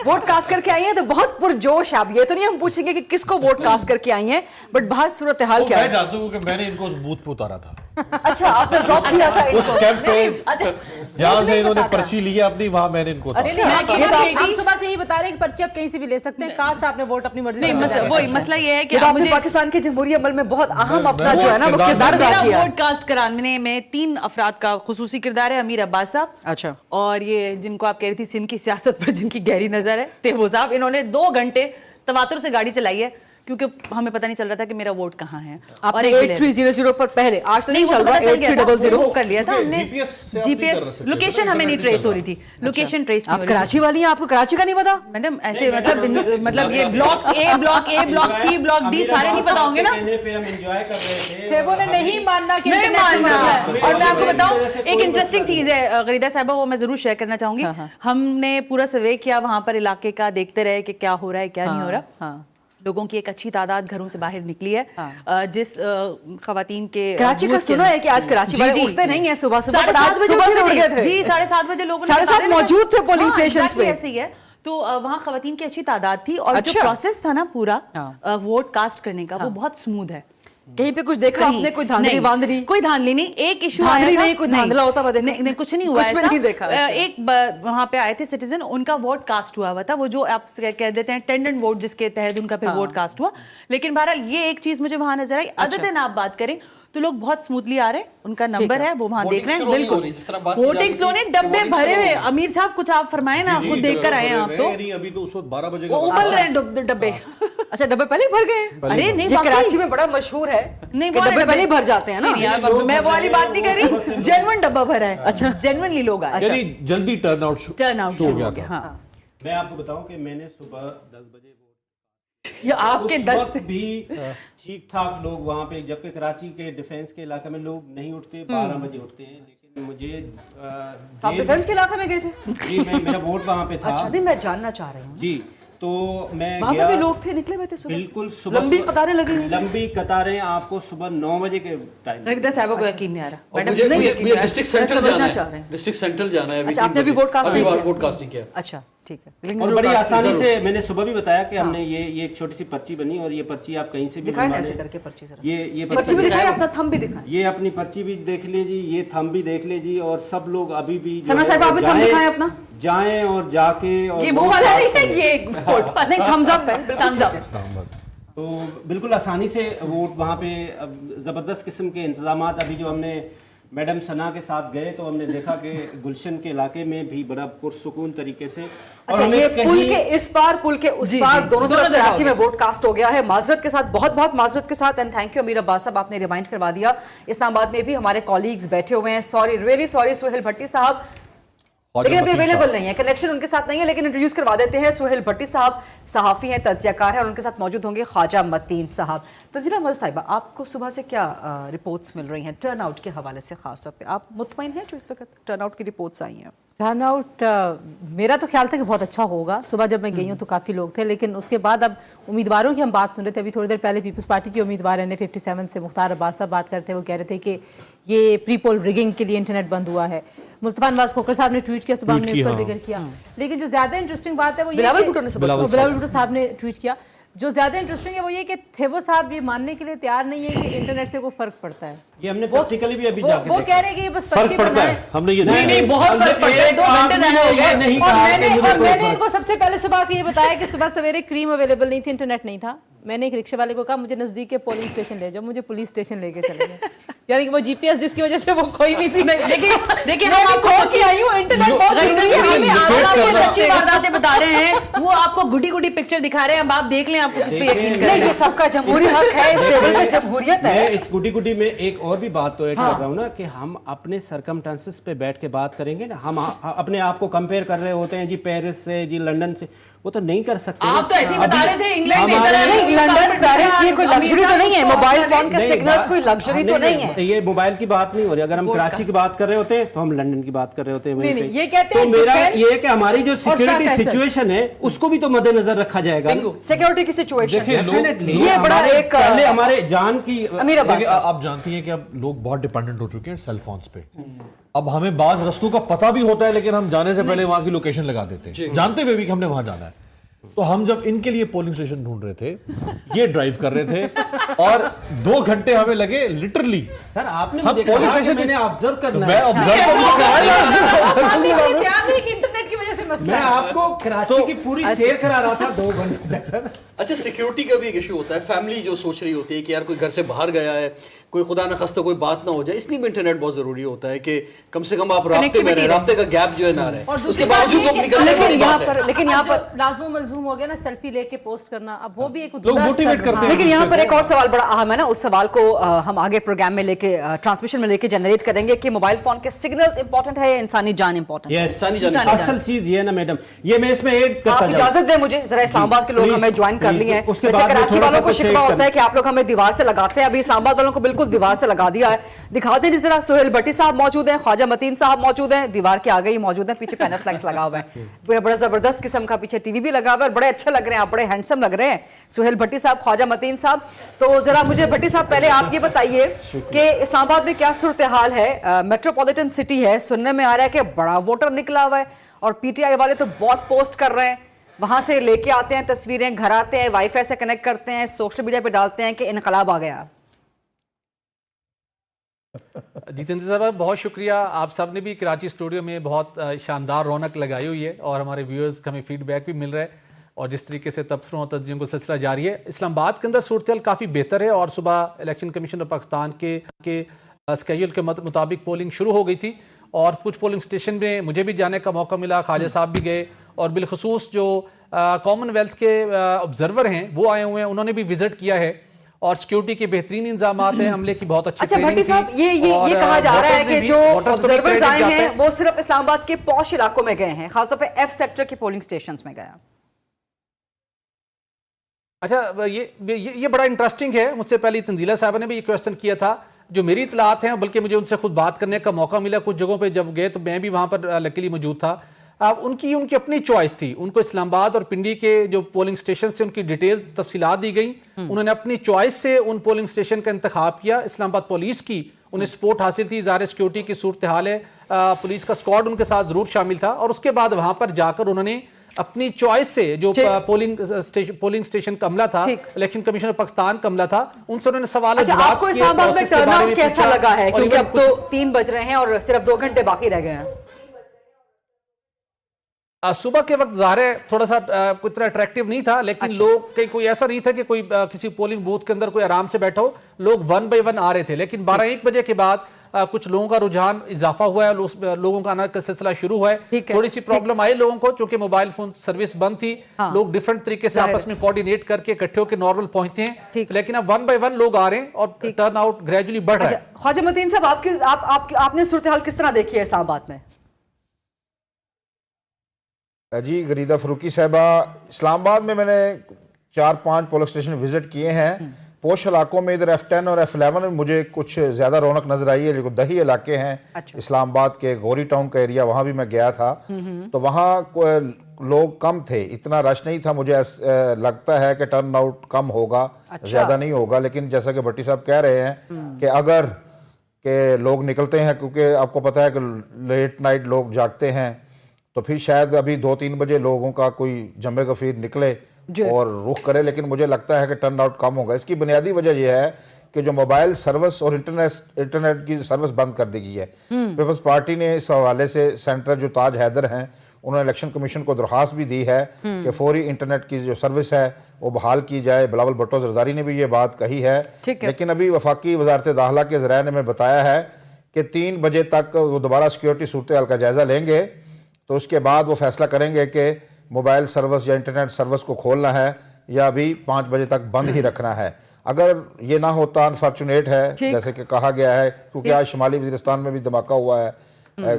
वोट कास्ट करके आई हैं तो बहुत पुरजोश। आप ये तो नहीं हम पूछेंगे कि किसको वोट कास्ट करके आई हैं, बट बाहर सूरत हाल क्या है? मैं जानता हूँ कि मैंने इनको उस बूथ पे उतारा था। अच्छा, आपने ड्रॉप किया था उस इनको? कैंप पे जहाँ से इन्होंने पर्ची ली है अपनी, वहाँ मैंने इनको उतारा। हम सुबह से ही बता रहे हैं कि पर्ची आप कहीं से भी ले सकते हैं, कास्ट आपने वोट अपनी मर्जी से। वही मसला ये है कि आपने पाकिस्तान के जमहूरी अमल में बहुत अहम अपना जो है ना वो किरदार अदा किया। वोट कास्ट कराने में 3 अफराद का खुसूसी किरदार है। अमीर अब्बास साहब, अच्छा, और ये जिनको आप कह रही थी सिंध की सियासत पर जिनकी गहरी नजर है, तेबो साहब। इन्होंने 2 घंटे तवातुर से गाड़ी चलाई है क्योंकि हमें पता नहीं चल रहा था कि मेरा वोट कहाँ है। और 8300 पर पहले, आज तो नहीं चल रहा, 8300 कर लिया था हमने। जीपीएस लोकेशन हमें नहीं ट्रेस हो रही थी, लोकेशन ट्रेस नहीं हो आप रही थी। कराची वाली हैं, आपको कराची का नहीं पता? मैडम ऐसे मतलब ये block A, block C, block D सारे नहीं पता होंगे ना। थेबो ने नहीं मानना कि नहीं मानना। और मैं आपको बताऊं एक इंटरेस्टिंग चीज है गरीदा साहिबा, वो मैं जरूर शेयर करना चाहूंगी। हमने पूरा सर्वे किया वहां पर इलाके का, देखते रहे कि क्या हो रहा है क्या नहीं हो रहा। लोगों की एक अच्छी तादाद घरों से बाहर निकली है। जिस खवातीन के कराची का सुना है कि आज कराची वाले उठते नहीं है सुबह सुबह से उठ गए थे। जी 7:30 बजे लोग 7:30 मौजूद थे पोलिंग स्टेशंस पे। ऐसे ही है। तो वहाँ खवातीन की अच्छी तादाद थी और जो प्रोसेस था ना पूरा वोट कास्ट करने का, वो बहुत स्मूथ है। कहीं पे कुछ देखा आपने? कोई धांधली वांधली? कोई धांधली नहीं। एक इशू धांधली नहीं, कोई धांधला होता हुआ देखा? नहीं, कुछ नहीं हुआ, कुछ भी नहीं देखा। एक वहाँ पे आए थे सिटीजन, उनका वोट कास्ट हुआ था, वो जो आप कह देते हैं टेंडेंट वोट, जिसके तहत उनका फिर वोट कास्ट हुआ। लेकिन बहरहाल ये एक चीज मुझे वहां नजर आई। अदर देन आप बात करें तो लोग बहुत स्मूथली आ रहे हैं, उनका नंबर है, वो वहां देख रहे हैं। बिल्कुल वोटिंग स्लो नहीं, डब्बे भरे हुए। अमीर साहब कुछ आप फरमाए ना, खुद देख कर आए हैं आप तो। अभी तो उस वक्त 12 बजे उबल रहे हैं डब्बे। अच्छा, डब्बे पहले भर गए? अरे नहीं, कराची में बड़ा मशहूर है नहीं, वो डब्बे पहले भर जाते हैं ना। मैं वो वाली बात नहीं कर रही, जेन्युइन डब्बा भरा है। अच्छा, जेन्युइनली लोग आए, यानी जल्दी टर्न आउट शुरू हो गया। हाँ, मैं आपको बताऊं कि मैंने सुबह 10 बजे ये आपके 10 भी ठीक ठाक लोग वहाँ पे, जबकि कराची के डिफेंस के इलाके में लोग नहीं उठते, 12 बजे उठते हैं। लेकिन मुझे आप डिफेंस के इलाके में गए थे? जी, मेरा वोट वहाँ पे था। अच्छा, नहीं मैं जानना चाह रही हूँ जी। तो मैं वहाँ पे भी लोग थे, निकले हुए थे सुबह? बिल्कुल सुबह लंबी कतारें लगी हुई। लंबी कतारें आपको सुबह 9 बजे के टाइम। गरीदा साहिबा को यकीन नहीं आ रहा। मुझे डिस्ट्रिक्ट सेंट्रल जाना है, डिस्ट्रिक्ट सेंट्रल जाना है। अच्छा, आपने भी वोट कास्ट नहीं किया? वोट कास्ट नहीं किया। अच्छा, ठीक है। और बड़ी आसानी से मैंने सुबह भी बताया कि हमने ये एक छोटी सी पर्ची बनी, और ये पर्ची आप कहीं से भी दिखाएं ऐसे करके पर्ची जरा। ये पर्ची भी दिखाएं, अपना थंब भी दिखाएं। ये अपनी पर्ची भी देख लीजिए, ये थंब भी देख लीजिए, और सब लोग अभी भी सना साहिब आप भी थंब दिखाएं अपना। जाएं और जाके, और ये वो वाला नहीं है, ये नहीं, थम्स अप है, थम्स अप। तो बिल्कुल आसानी से वोट वहाँ पे ज़बरदस्त किस्म के इंतजामात। अभी जो हमने मैडम सना के साथ गए तो हमने देखा कि गुलशन के इलाके में भी बड़ा पुरसुकून तरीके से। अच्छा, ये पुल के इस पार पुल के उस पार दोनों तरफ कराची में वोट कास्ट हो गया है। माजरत के साथ, बहुत बहुत माजरत के साथ, एंड थैंक यू अमीर अब्बास साहब, आपने रिमाइंड करवा दिया। इस्लामाबाद में भी हमारे कॉलीग्स बैठे हुए हैं। सॉरी, रियली सॉरी सुहेल भट्टी साहब, लेकिन अभी अवेलेबल नहीं है, कनेक्शन उनके साथ नहीं है। लेकिन इंट्रोड्यूस करवा देते हैं, सुहेल भट्टी साहब सहाफ़ी हैं, तज्जियाकार हैं, और उनके साथ मौजूद होंगे ख्वाजा मतीन साहब। तंजीला मज़हर साहिबा, आपको सुबह से क्या रिपोर्ट्स मिल रही हैं टर्न आउट के हवाले से? खास तौर पे आप मुतमईन हैं जो इस वक्त टर्न आउट की रिपोर्ट्स आई हैं? टर्न आउट मेरा तो ख्याल था कि बहुत अच्छा होगा। सुबह जब मैं गई हूँ तो काफ़ी लोग थे, लेकिन उसके बाद अब उम्मीदवारों की हम बात सुन रहे थे। अभी थोड़ी देर पहले पीपल्स पार्टी के उम्मीदवार NA57 से मुख्तार अब्बास साहब बात करते हैं। वो कह रहे थे कि ये प्री पोल रिगिंग के लिए इंटरनेट बंद हुआ है। मुस्तफा नवाज खोखर साहब ने ट्वीट किया, सुबह हमने उसका जिक्र किया। लेकिन जो ज़्यादा इंटरेस्टिंग बात है वो ये बिलावल भुट्टो साहब ने ट्वीट किया। जो ज़्यादा इंटरेस्टिंग है वो ये कि थेबो साहब ये मानने के लिए तैयार नहीं है कि इंटरनेट से कोई फ़र्क पड़ता है। ये हमने प्रैक्टिकली भी अभी जाके वो कह रहे हैं कि ये बस पर्ची पड़ता है, हमने ये नहीं बहुत फर्क पड़ता है, 2 घंटे ज़्यादा हो गए। नहीं और मैंने इनको सबसे पहले सुबह को ये बताया कि सुबह सवेरे क्रीम अवेलेबल नहीं थी, इंटरनेट नहीं था। मैंने एक रिक्शे वाले को कहा मुझे नजदीक के पोलिंग स्टेशन ले जाओ, मुझे पुलिस स्टेशन लेके चले गए। यानी कि वो जीपीएस जिसकी वजह से वो खोई भी थी। देखिए हम आपको खो के आई हूं, इंटरनेट बहुत जरूरी है हमें। आप ये सच्ची वारदातें बता रहे हैं, वो आपको गुडी गुडी पिक्चर दिखा रहे हैं। अब आप देख लें, आपको किस पे यकीन नहीं, ये सबका जमहूरी हक है, इस टेबल पे जमहूरियत है। मैं इस गुडी गुडी में एक और भी बात तो ऐड कर रहा हूँ ना कि हम अपने सर्कमस्टेंसेस पे बैठ के बात करेंगे ना। हम अपने आप को कंपेयर कर रहे होते हैं जी पेरिस से, जी लंदन से, वो तो नहीं कर सकते। आप तो ऐसे ही बता रहे थे इंग्लैंड बेहतर है। नहीं, लंदन पेरिस ये कोई लग्जरी तो नहीं है। मोबाइल फोन के सिग्नल्स कोई लग्जरी तो नहीं है। ये मोबाइल की बात नहीं हो रही। अगर हम कराची की बात कर रहे होते हैं तो हम लंदन की बात कर रहे होते हैं। नहीं, ये कहते हैं तो मेरा ये है कि हमारी जो सिक्योरिटी सिचुएशन है उसको भी तो मद्देनजर रखा जाएगा। सिक्योरिटी की सिचुएशन ये बड़ा एक पहले हमारे जान की आप जानती हैं कि अब लोग बहुत डिपेंडेंट हो चुके हैं सेल फोन्स पे। अब हमें बाज रस्तों का पता भी होता है, लेकिन हम जाने से पहले वहां की लोकेशन लगा देते हैं, जानते हुए भी कि हमने वहां जाना है। तो हम जब इनके लिए पोलिंग स्टेशन ढूंढ रहे थे, ये ड्राइव कर रहे थे और 2 घंटे हमें लगे लिटरली। सर आपने देखा पोलिंग स्टेशन मैंने ऑब्जर्व करना है। इंटरनेट की वजह से मसला मैं आपको कराची की पूरी सैर करा रहा था 2 घंटे तक सर। अच्छा, सिक्योरिटी का भी एक इशू होता है। फैमिली जो सोच रही होती है कि यार कोई घर से बाहर गया है, कोई खुदा न खास्ता कोई बात ना हो जाए, इसलिए भी इंटरनेट बहुत जरूरी होता है कि कम से कम आप राब्ते में रहे, राब्ते का गैप जो है ना रहे। उसके बावजूद लोग निकलने लेकिन यहाँ पर लाजमो मलजूम हो गया ना सेल्फी लेके पोस्ट करना, अब वो भी एक लोग मोटिवेट करते हैं। लेकिन यहाँ पर एक और सवाल बड़ा अहम है ना, उस सवाल को हम आगे प्रोग्राम में लेके ट्रांसमिशन में लेके जनरेट करेंगे कि मोबाइल फोन के सिग्नल्स इंपॉर्टेंट है या इंसानी जान इंपॉर्टेंट है। इंसानी जान असल चीज ये ना मैडम, ये मैं इसमें ऐड करता आप इजाजत दें मुझे जरा। इस्लामाबाद के लोग हमें ज्वाइन कर लिए हैं। वैसे कराची वालों को शिकवा होता है कि आप लोग हमें दीवार से लगाते हैं, अभी इस्लामाबाद वालों को बिल्कुल दीवार से लगा दिया है। दिखाते हैं जरा, सोहेल भट्टी साहब मौजूद हैं, ख्वाजा मतीन साहब मौजूद हैं, दीवार के आगे ही मौजूद हैं, पीछे पैनल फ्लैक्स लगा हुआ है, बड़ा जबरदस्त किस्म का पीछे टीवी भी लगा हुआ है, बड़े अच्छे लग रहे हैं आप, बड़े हैंडसम लग रहे हैं सोहेल भट्टी साहब, ख्वाजा मतीन साहब। तो जरा मुझे भट्टी साहब पहले आप ये बताइए कि इस्लामाबाद में क्या सूरत हाल है। मेट्रोपॉलिटन सिटी है, सुनने में आ रहा है कि बड़ा वोटर निकला हुआ है और पीटीआई वाले तो बहुत पोस्ट कर रहे हैं, वहां से लेके आते हैं तस्वीरें, घर आते हैं, वाईफाई से कनेक्ट करते हैं, सोशल मीडिया पे डालते हैं कि इनकलाब आ गया। जितेंद्र साहब बहुत शुक्रिया। आप सब ने भी कराची स्टूडियो में बहुत शानदार रौनक लगाई हुई है और हमारे व्यूअर्स का हमें फीडबैक भी मिल रहा है और जिस तरीके से तबसरों और तज्जियों का सिलसिला जारी है। इस्लामाबाद के अंदर सूरत काफ़ी बेहतर है और सुबह इलेक्शन कमीशन ऑफ पाकिस्तान के स्केड्यूल के मुताबिक पोलिंग शुरू हो गई थी और कुछ पोलिंग स्टेशन में मुझे भी जाने का मौका मिला, ख्वाजा साहब भी गए और बिलखसूस जो कॉमनवेल्थ के ऑब्जर्वर हैं वो आए हुए हैं, उन्होंने भी विजिट किया है और सिक्योरिटी के बेहतरीन इंतजामात हैं, हमले की बहुत अच्छी। अच्छा भट्टी साहब, ये कहा जा रहा है कि जो ऑब्जर्वर्स आए हैं वो सिर्फ इस्लामाबाद के पॉश इलाकों में गए हैं, खासतौर पे एफ सेक्टर के पोलिंग स्टेशंस में गए। अच्छा, ये बड़ा इंटरेस्टिंग है। मुझसे पहले तंजीला साहब ने भी ये क्वेश्चन किया था। जो मेरी इतलात हैं, बल्कि मुझे उनसे खुद बात करने का मौका मिला कुछ जगहों पे जब गए तो मैं भी वहां पर लकीली मौजूद था। उनकी अपनी चॉइस थी। उनको इस्लामाबाद और पिंडी के जो पोलिंग स्टेशन से उनकी डिटेल तफसीलात दी गई, उन्होंने अपनी चॉइस से उन पोलिंग स्टेशन का इंतखाब किया। इस्लामाबाद पुलिस की उन्हें सपोर्ट हासिल थी, ज़ाहिर सिक्योरिटी की सूरत हाल है, पुलिस का स्क्वाड उनके साथ जरूर शामिल था और उसके बाद वहां पर जाकर उन्होंने अपनी चॉइस से जो पोलिंग स्टेशन का अमला था, इलेक्शन कमीशन ऑफ पाकिस्तान का अमला था, उनसे उन्होंने सवाल। अच्छा, आपको इस्लामाबाद में टर्नआउट कैसा लगा है, क्योंकि अब तो 3 बज रहे हैं और सिर्फ 2 घंटे बाकी रह गए हैं। सुबह के वक्त ज़ाहिर है थोड़ा सा इतना अट्रैक्टिव नहीं था, लेकिन अच्छा। लोग कोई ऐसा नहीं था कि कोई किसी पोलिंग बूथ के अंदर कोई आराम से बैठा हो, लोग 1 बाय 1 आ रहे थे। लेकिन 12-1 बजे के बाद कुछ लोगों का रुझान इजाफा हुआ है, लोगों का आना का सिलसिला शुरू हुआ है। थोड़ी सी प्रॉब्लम आई लोगों को, चूंकि मोबाइल फोन सर्विस बंद थी, लोग डिफरेंट तरीके से आपस में कोऑर्डिनेट करके इकट्ठे होकर नॉर्मल पहुंचते हैं, लेकिन अब 1 बाय 1 लोग आ रहे हैं और टर्न आउट ग्रेजुअली बढ़ रहा है। ख्वाजा मतीन साहब, आपने सूरत हाल किस तरह देखी है इस्लामाबाद में? जी गरीदा फरूकी साहबा, इस्लामाबाद में मैंने 4-5 पोलिंग स्टेशन विजिट किए हैं, पोश इलाकों में इधर F10 और F11 में मुझे कुछ ज़्यादा रौनक नज़र आई है। जो दही इलाके हैं, इस्लामाबाद के गौरी टाउन का एरिया, वहाँ भी मैं गया था, तो वहाँ लोग कम थे, इतना रश नहीं था। मुझे लगता है कि टर्न आउट कम होगा, ज़्यादा नहीं होगा। लेकिन जैसा कि भट्टी साहब कह रहे हैं कि अगर के लोग निकलते हैं, क्योंकि आपको पता है कि लेट नाइट लोग जागते हैं, तो फिर शायद अभी 2-3 बजे लोगों का कोई जमे गफीर निकले और रुख करे। लेकिन मुझे लगता है कि टर्न आउट कम होगा। इसकी बुनियादी वजह यह है कि जो मोबाइल सर्विस और इंटरनेट की सर्विस बंद कर दी गई है। पीपल्स पार्टी ने इस हवाले से सेंटर जो ताज हैदर हैं, उन्होंने इलेक्शन कमीशन को दरख्वास्त भी दी है कि फौरी इंटरनेट की जो सर्विस है वो बहाल की जाए। बिलावल भुट्टो जरदारी ने भी ये बात कही है। लेकिन अभी वफाकी वजारत दाखिला के ज़राए ने हमें बताया है कि 3 बजे तक वो दोबारा सिक्योरिटी सूरत हाल का जायज़ा लेंगे, तो उसके बाद वो फैसला करेंगे कि मोबाइल सर्विस या इंटरनेट सर्विस को खोलना है या अभी 5 बजे तक बंद ही रखना है। अगर ये ना होता, अनफॉर्चुनेट है जैसे कि कहा गया है, क्योंकि आज शुमाली वज़ीरिस्तान में भी धमाका हुआ है,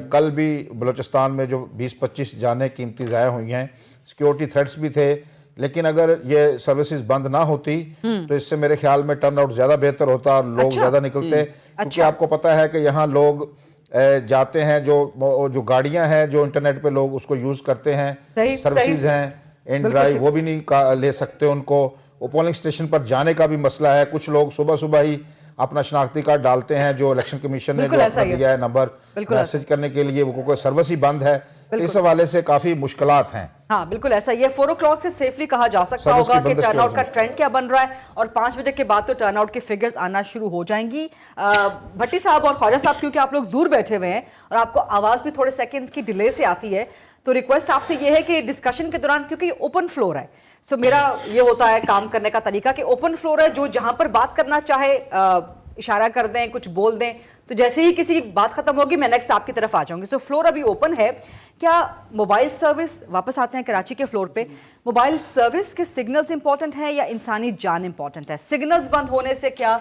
कल भी बलूचिस्तान में जो 20-25 जानें कीमती ज़ाया हुई हैं, सिक्योरिटी थ्रेट्स भी थे। लेकिन अगर ये सर्विसेज बंद ना होती तो इससे मेरे ख्याल में टर्न आउट ज़्यादा बेहतर होता और लोग ज़्यादा निकलते। क्योंकि आपको पता है कि यहाँ लोग जाते हैं, जो गाड़ियां हैं जो इंटरनेट पे लोग उसको यूज करते हैं, सर्विसेज हैं, इन ड्राइव वो भी नहीं ले सकते उनको। वो पोलिंग स्टेशन पर जाने का भी मसला है। कुछ लोग सुबह सुबह ही अपना शनाख्ती कार्ड डालते हैं, जो इलेक्शन कमीशन ने जो दिया है नंबर मैसेज करने के लिए, वो कोई सर्विस ही बंद है। इस हवाले से काफी मुश्किलात हैं। हाँ बिल्कुल ऐसा ही है। 4 o'clock से सेफली कहा जा सकता होगा कि टर्नआउट का ट्रेंड क्या बन रहा है, और 5 बजे के बाद तो टर्नआउट की फिगर्स आना शुरू हो जाएंगी। भट्टी साहब और ख्वाजा साहब, क्योंकि आप लोग दूर बैठे हुए हैं और आपको आवाज भी थोड़े सेकंड्स की डिले से आती है, तो रिक्वेस्ट आपसे ये है कि डिस्कशन के दौरान, क्योंकि ओपन फ्लोर है, सो मेरा ये होता है काम करने का तरीका कि ओपन फ्लोर है, जो जहां पर बात करना चाहे इशारा कर दें, कुछ बोल दें, तो जैसे ही किसी की बात खत्म होगी मैं नेक्स्ट आपकी तरफ आ जाऊंगी। सो फ्लोर अभी ओपन है। क्या मोबाइल सर्विस, वापस आते हैं कराची के फ्लोर पे, मोबाइल सर्विस के सिग्नल्स इंपॉर्टेंट है या इंसानी जान इंपॉर्टेंट है? सिग्नल्स बंद होने से क्या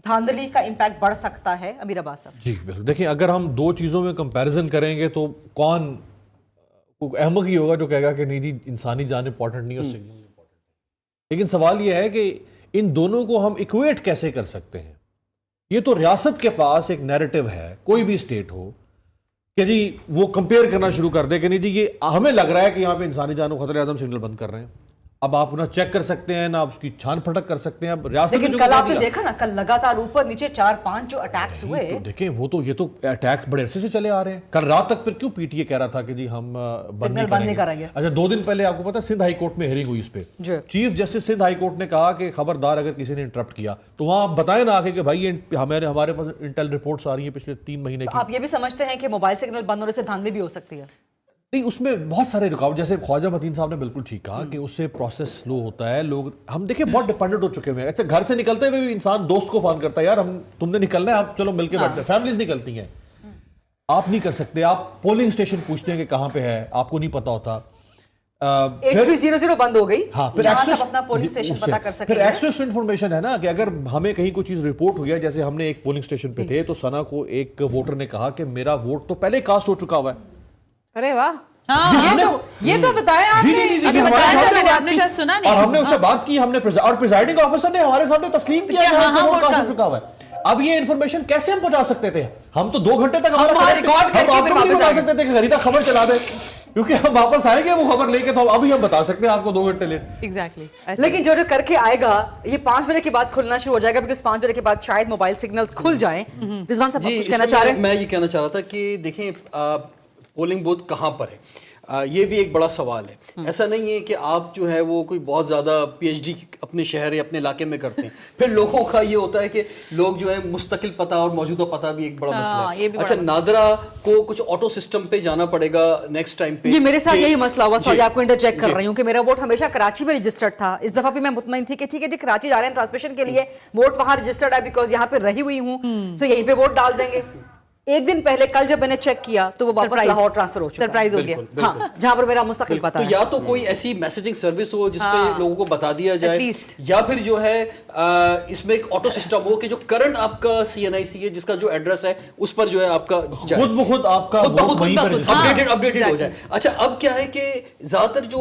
धांधली का इंपैक्ट बढ़ सकता है? अमीर अब्बास साहब जी बिल्कुल। देखिए, अगर हम 2 चीज़ों में कंपैरिजन करेंगे तो कौन अहमक ही होगा जो कहेगा कि नहीं जी इंसानी जान इंपॉर्टेंट नहीं और सिग्नल इंपॉर्टेंट है। लेकिन सवाल यह है कि इन दोनों को हम इक्वेट कैसे कर सकते हैं। ये तो रियासत के पास एक नैरेटिव है, कोई भी स्टेट हो, कि जी वो कंपेयर करना शुरू कर दे कि नहीं जी ये हमें लग रहा है कि यहाँ पे इंसानी जान को खतरे, हम सिग्नल बंद कर रहे हैं। अब आप ना चेक कर सकते हैं ना आप उसकी छान फटक कर सकते हैं। अब रियासत लेकिन कल आपने देखा ना, कल लगातार ऊपर नीचे 4-5 जो अटैक्स हुए, तो देखें वो तो ये तो अटैक बड़े अरसे से चले आ रहे हैं। कल रात तक फिर क्यों पीटीए कह रहा था कि जी हम बंद नहीं करेंगे। अच्छा, 2 दिन पहले आपको पता है सिंध हाई कोर्ट में हियरिंग हुई इस पे, chief justice Sindh high court ने कहा कि खबरदार अगर किसी ने इंटरप्ट किया तो वहां आप बताएं ना आके कि भाई ये हमारे पास इंटेल रिपोर्ट्स आ रही है पिछले 3 महीने की। आप ये भी समझते हैं कि मोबाइल सिग्नल बंद होने से धांधली भी हो सकती है? नहीं, उसमें बहुत सारे रुकावट, जैसे ख्वाजा मतीन साहब ने बिल्कुल ठीक कहा कि उससे प्रोसेस स्लो होता है। लोग हम देखिए बहुत डिपेंडेंट हो चुके हैं। अच्छा, घर से निकलते हुए भी इंसान दोस्त को फोन करता है, यार तुमने निकलना है, आप चलो मिलके बैठते हैं। फैमिलीज निकलती हैं, आप नहीं कर सकते। आप पोलिंग स्टेशन पूछते हैं कि कहाँ पे है, आपको नहीं पता होता। 8300 बंद हो गई। हाँ, फिर अपना पोलिंग स्टेशन पता कर सकेंगे। फिर एक्सेस इन्फॉर्मेशन है ना कि अगर हमें कहीं कोई चीज रिपोर्ट हो गया, जैसे हमने एक पोलिंग स्टेशन पे थे तो सना को एक वोटर ने कहा कि मेरा वोट तो पहले कास्ट हो चुका हुआ है। अरे वाह, ये तो बताया आपने, आपने शायद सुना नहीं। और हमने उससे बात की, हमने और प्रिजाइडिंग ऑफिसर ने हमारे सामने तस्लीम किया कि वोट कास्ट हो चुका हुआ है। अब ये इन्फॉर्मेशन कैसे हम पहुंचा सकते थे? हम तो 2 घंटे तक हमारा रिकॉर्ड करके बता सकते थे कि खरीदा खबर चला दे, क्योंकि हम वापस आएंगे वो खबर लेके, तो अभी हम बता सकते हैं आपको 2 घंटे लेट। एग्जैक्टली। लेकिन जो करके आएगा ये 5 बजे के बाद खुलना शुरू हो जाएगा, बिकॉज 5 बजे के बाद शायद मोबाइल सिग्नल्स खुल जाएं। रिजवान साहब कुछ कहना चाह रहे हैं? मैं ये कहना चाह रहा था कि देखें पोलिंग बूथ कहाँ पर है, ये भी एक बड़ा सवाल है। ऐसा नहीं है कि आप जो है वो कोई बहुत ज़्यादा PhD अपने शहर या अपने इलाके में करते हैं। फिर लोगों का ये होता है कि लोग जो है मुस्तकिल पता और मौजूदा पता भी एक बड़ा मसला है। अच्छा, नादरा को कुछ ऑटो सिस्टम पे जाना पड़ेगा नेक्स्ट टाइम पे। ये मेरे साथ यही मसला हुआ। सॉरी, आपको इंटरचेक कर रही हूँ कि मेरा वोट हमेशा कराची में रजिस्टर्ड था। इस दफा भी मैं मुतमईन थी कि ठीक है जी कराची जा रहे हैं ट्रांसमिशन के लिए, वोट वहां रजिस्टर्ड है बिकॉज यहाँ पे रही हुई हूँ, सो यहीं पे वोट डाल देंगे। एक दिन पहले कल जब मैंने चेक किया तो वो वापस लाहौर ट्रांसफर हो चुका है। सरप्राइज हो गया। हाँ, जहां पर मेरा मुस्तकिल पता तो है। या तो कोई ऐसी मैसेजिंग सर्विस हो जिसपे लोगों को बता दिया जाए, least। या फिर जो है इसमें एक ऑटो सिस्टम हो कि जो करंट आपका CNIC है जिसका जो एड्रेस है उस पर जो है आपका खुद ब खुद आपका वोट वहीं पर अपडेटेड हो जाए। अच्छा, अब क्या है कि ज्यादातर जो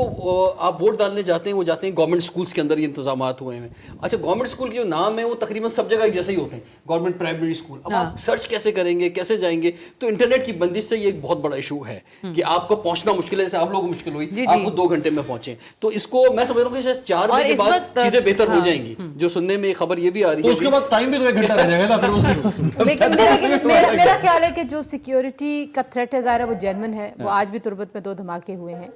आप वोट डालने जाते हैं वो जाते हैं गवर्नमेंट स्कूल्स के अंदर, ये इंतजामात हुए हैं। अच्छा, गवर्नमेंट स्कूल के जो नाम है वो तकरीबन सब जगह एक जैसे ही होते हैं, गवर्नमेंट प्राइमरी स्कूल। अब आप सर्च कैसे करेंगे, कैसे जाएंगे? तो इंटरनेट की बंदिश से ये एक बहुत बड़ा इशू है कि आपको पहुंचना मुश्किल है। जैसे आप लोगों को मुश्किल हुई, आपको 2 घंटे में पहुंचे, तो इसको मैं समझ रहा हूँ कि शायद 4 बजे के बाद चीजें बेहतर हो जाएंगी। जो सुनने में खबर ये भी आ रही तो है उसके बाद टाइम भी तो 1 घंटा रह जाएगा ना फिर उसके लेकिन मेरा ख्याल है कि जो सिक्योरिटी का थ्रेट है ज़ाहिर है वो जेन्युइन है। वो आज भी तुर्बत में 2 धमाके हुए हैं,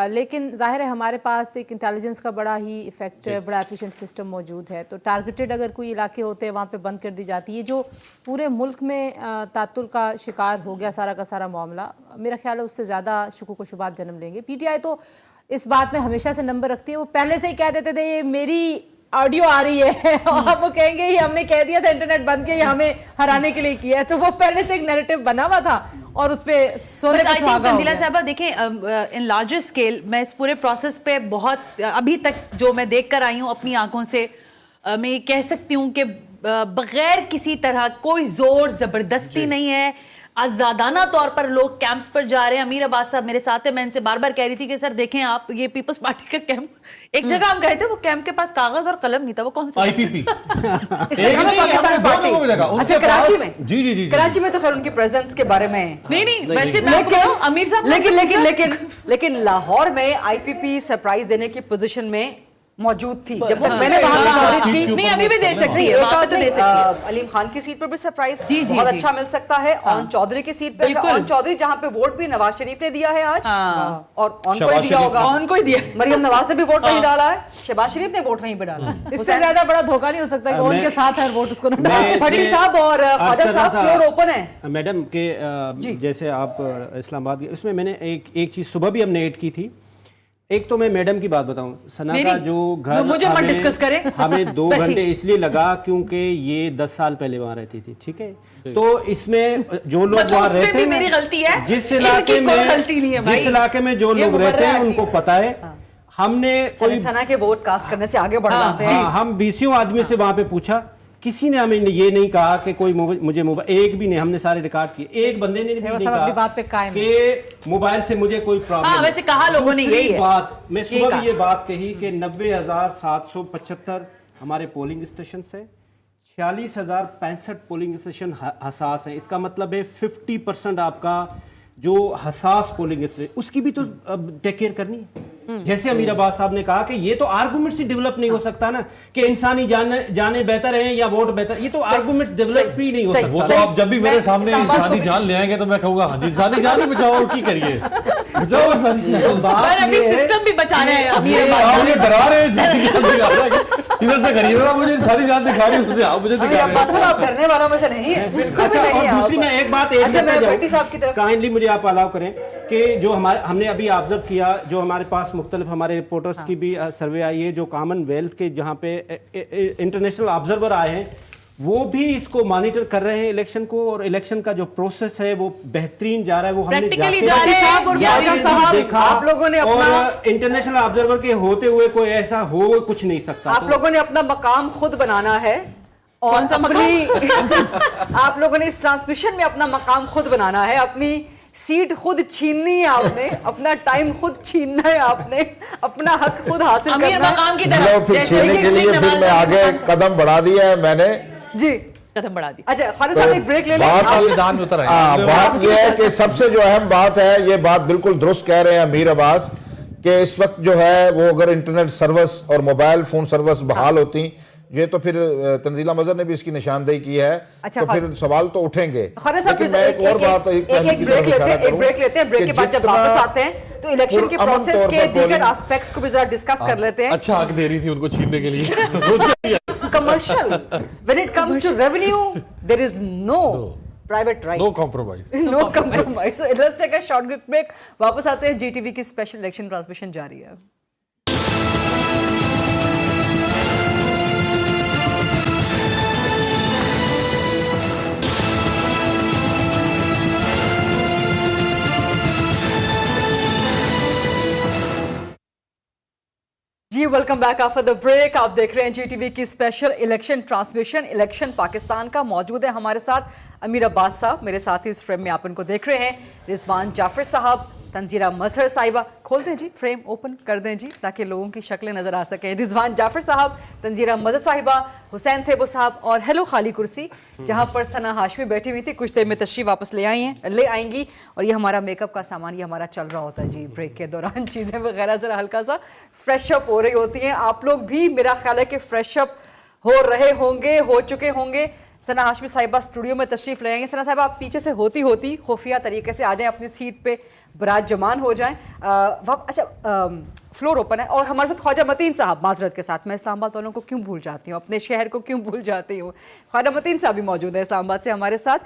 लेकिन जाहिर है हमारे पास एक इंटेलिजेंस का बड़ा ही इफेक्ट है, बड़ा एफिशिएंट सिस्टम मौजूद है। तो टारगेटेड अगर कोई इलाके होते हैं वहाँ पे बंद कर दी जाती है। जो पूरे मुल्क में तातुल का शिकार हो गया सारा का सारा मामला, मेरा ख्याल है उससे ज़्यादा शुकूक व शुबात जन्म लेंगे। PTI तो इस बात में हमेशा से नंबर रखती है। वो पहले से ही कह देते थे ये मेरी ऑडियो आ रही है और वो कहेंगे ये हमने कह दिया था इंटरनेट बंद किया, ये हमें हराने के लिए किया है। तो वो पहले से एक नैरेटिव बना हुआ था और उस पे सोने पे सुहागा हो तंजीला गया। साहबा देखें, इन लार्जर स्केल मैं इस पूरे प्रोसेस पे बहुत अभी तक जो मैं देख कर आई हूँ अपनी आंखों से, मैं ये कह सकती हूँ कि बगैर किसी तरह कोई जोर जबरदस्ती नहीं है, आजादाना तौर पर लोग कैंप्स पर जा रहे हैं। अमीर अब्बास साहब मेरे साथ है, मैं इनसे बार बार कह रही थी कि सर देखें आप, ये पीपल्स पार्टी का कैंप, एक जगह हम गए थे, वो कैंप के पास कागज और कलम नहीं था। वो कौन सा IPP पाकिस्तान पार्टी। अच्छा, कराची में, जी कराची में तो खैर उनकी प्रेजेंस के बारे में नहीं वैसे मैं आपको बताऊं, अमीर साहब लेकिन लाहौर में IPP सरप्राइज देने की पोजीशन में मौजूद थी जब तक मैंने वहां पे कवरेज की। नहीं, अभी भी दे सकती है, वहां पे तो दे सकती है। अलीम खान की सीट पर भी सरप्राइज जी, बहुत जी। अच्छा मिल सकता है। ऑन चौधरी की सीट पे, अच्छा, ऑन चौधरी जहां पे वोट भी नवाज शरीफ ने दिया है आज, और ऑन को ही दिया होगा, ऑन को ही दिया, मरियम नवाज ने भी वोट वहीं डाला है, शहबाज शरीफ ने वोट वहीं पे डाला। इससे ज्यादा बड़ा धोखा नहीं हो सकता कि उनके साथ हर वोट उसको न डाले। भट्टी साहब और ख्वाजा साहब, फ्लोर ओपन है मैडम के जैसे आप इस्लामाबाद, उसमें मैंने एक चीज़ सुबह भी हमने ऐड की थी। एक तो मैं मैडम की बात बताऊं, सना का जो घर मुझे मत डिस्कस करें। हमें 2 घंटे इसलिए लगा क्योंकि ये 10 साल पहले वहां रहती थी, ठीक है? तो इसमें जो लोग वहां रहते हैं, मेरी गलती है, जिस इलाके में जो लोग रहते हैं उनको पता है। हमने कोई सना के वोट कास्ट करने से आगे बढ़ जाते हैं। हम 20 आदमी से वहां पे पूछा, किसी ने हमें ये नहीं कहा कि कोई मुझे मोबाइल, एक भी नहीं, हमने सारे रिकॉर्ड किए, एक बंदे ने भी नहीं कहा कि मोबाइल से मुझे कोई प्रॉब्लम। वैसे कहा लोगों ने यही बात, मैं सुबह भी ये बात कही कि 90,775 हमारे पोलिंग स्टेशन है, 46,065 पोलिंग स्टेशन हसास है। इसका मतलब है 50% आपका जो हसास पोलिंग स्टेशन, उसकी भी तो टेक केयर करनी है। जैसे अमीर अब्बास साहब ने कहा कि ये तो आर्गुमेंट से डेवलप नहीं हो सकता ना कि इंसानी जाने बेहतर है या वोट बेहतर, ये तो आर्गुमेंट डेवलप ही नहीं हो सकता। वो तो आप जब भी मेरे सामने इंसानी जान ले आएंगे तो मैं कहूंगा हाँ जी इंसानी जान ही बचाओ, और की करिए बचाओ इंसानी जान। अभी सिस्टम भी बचा रहे हैं अमीर अब्बास। आप ये डरा रहे हैं इंसानी जान दिखा रहे हैं, इधर से करिए ना, मुझे इंसानी जान दिखा रही है, मुझे आप मुझे दिखा रहे हैं। आप डरने वालों में से नहीं है, बिल्कुल अच्छा, नहीं और है दूसरी आप। मैं एक बात काइंडली मुझे आप अलाउ करें कि जो हमने अभी ऑब्जर्व किया, जो हमारे पास मुख्तलिफ हमारे रिपोर्टर्स की भी सर्वे आई है, जो कॉमनवेल्थ के जहाँ पे इंटरनेशनल ऑब्जर्वर आए हैं, वो भी इसको मॉनिटर कर रहे हैं इलेक्शन को, और इलेक्शन का जो प्रोसेस है वो बेहतरीन जा रहा है। वो हमने देखा, आप लोगों ने अपना इंटरनेशनल ऑब्जर्वर के होते हुए कोई ऐसा हो कुछ नहीं सकता। आप लोगों ने अपना मकाम खुद बनाना है, और आप लोगों ने इस ट्रांसमिशन में अपना मकाम खुद बनाना है, अपनी सीट खुद छीननी है आपने, अपना टाइम खुद छीनना है आपने, अपना हक खुद हासिल करना है। फिर छीनने के लिए फिर मैं आगे कदम बढ़ा दिया है मैंने जी, कदम बढ़ा दी। अच्छा ख्वाजा साहब एक ब्रेक ले लें। बात यह है कि सबसे जो अहम बात है, ये बात बिल्कुल दुरुस्त कह रहे हैं अमीर अब्बास कि इस वक्त जो है वो अगर इंटरनेट सर्विस और मोबाइल फोन सर्विस बहाल होती, ये तो फिर तंजीला मजहर ने भी इसकी निशानदेही की है। अच्छा, तो फिर सवाल तो उठेंगे। लेकिन मैं एक और बात एक ब्रेक लेते हैं, ब्रेक के बाद जब वापस आते हैं तो इलेक्शन के प्रोसेस के दीगर एस्पेक्ट्स को भी जरा डिस्कस कर लेते हैं। अच्छा हक दे रही थी उनको छीनने के लिए। Commercial, when it comes to revenue there is no private right, no compromise, no compromise. So let's take a short break, वापस आते हैं। जीटीवी की स्पेशल इलेक्शन ट्रांसमिशन जारी है। Welcome back after the break. आप देख रहे हैं GTV की special election transmission election Pakistan का। मौजूद है हमारे साथ अमीर अब्बास साहब, मेरे साथ ही इस फ्रेम में आप इनको देख रहे हैं रिजवान जाफर साहब, तंजीरा मजहर साहिबा। खोल दें जी, फ्रेम ओपन कर दें जी ताकि लोगों की शक्लें नजर आ सकें। रिजवान जाफर साहब, तंजीरा मजहर साहिबा, हुसैन थेबो साहब और हेलो खाली कुर्सी, जहां पर सना हाशमी बैठी हुई थी, कुछ देर में तशरीफ वापस ले आएंगी। और ये हमारा मेकअप का सामान ये हमारा चल रहा होता है जी ब्रेक के दौरान, चीज़ें वगैरह ज़रा हल्का सा फ्रेश अप हो रही होती हैं। आप लोग भी मेरा ख्याल है कि फ्रेश अप हो रहे होंगे, हो चुके होंगे। सना हाशमी साहिबा स्टूडियो में तशरीफ ले आएंगे। सना साहिबा, आप पीछे से होती खुफिया तरीके से आ जाएं, अपनी सीट पे बराजमान हो जाएं। अच्छा, फ्लोर ओपन है। और हमारे साथ ख्वाजा मतीन साहब, माजरत के साथ मैं इस्लामाबाद वालों को क्यों भूल जाती हूँ, अपने शहर को क्यों भूल जाती हूँ। ख्वाजा मतीन साहब भी मौजूद है इस्लामाबाद से हमारे साथ।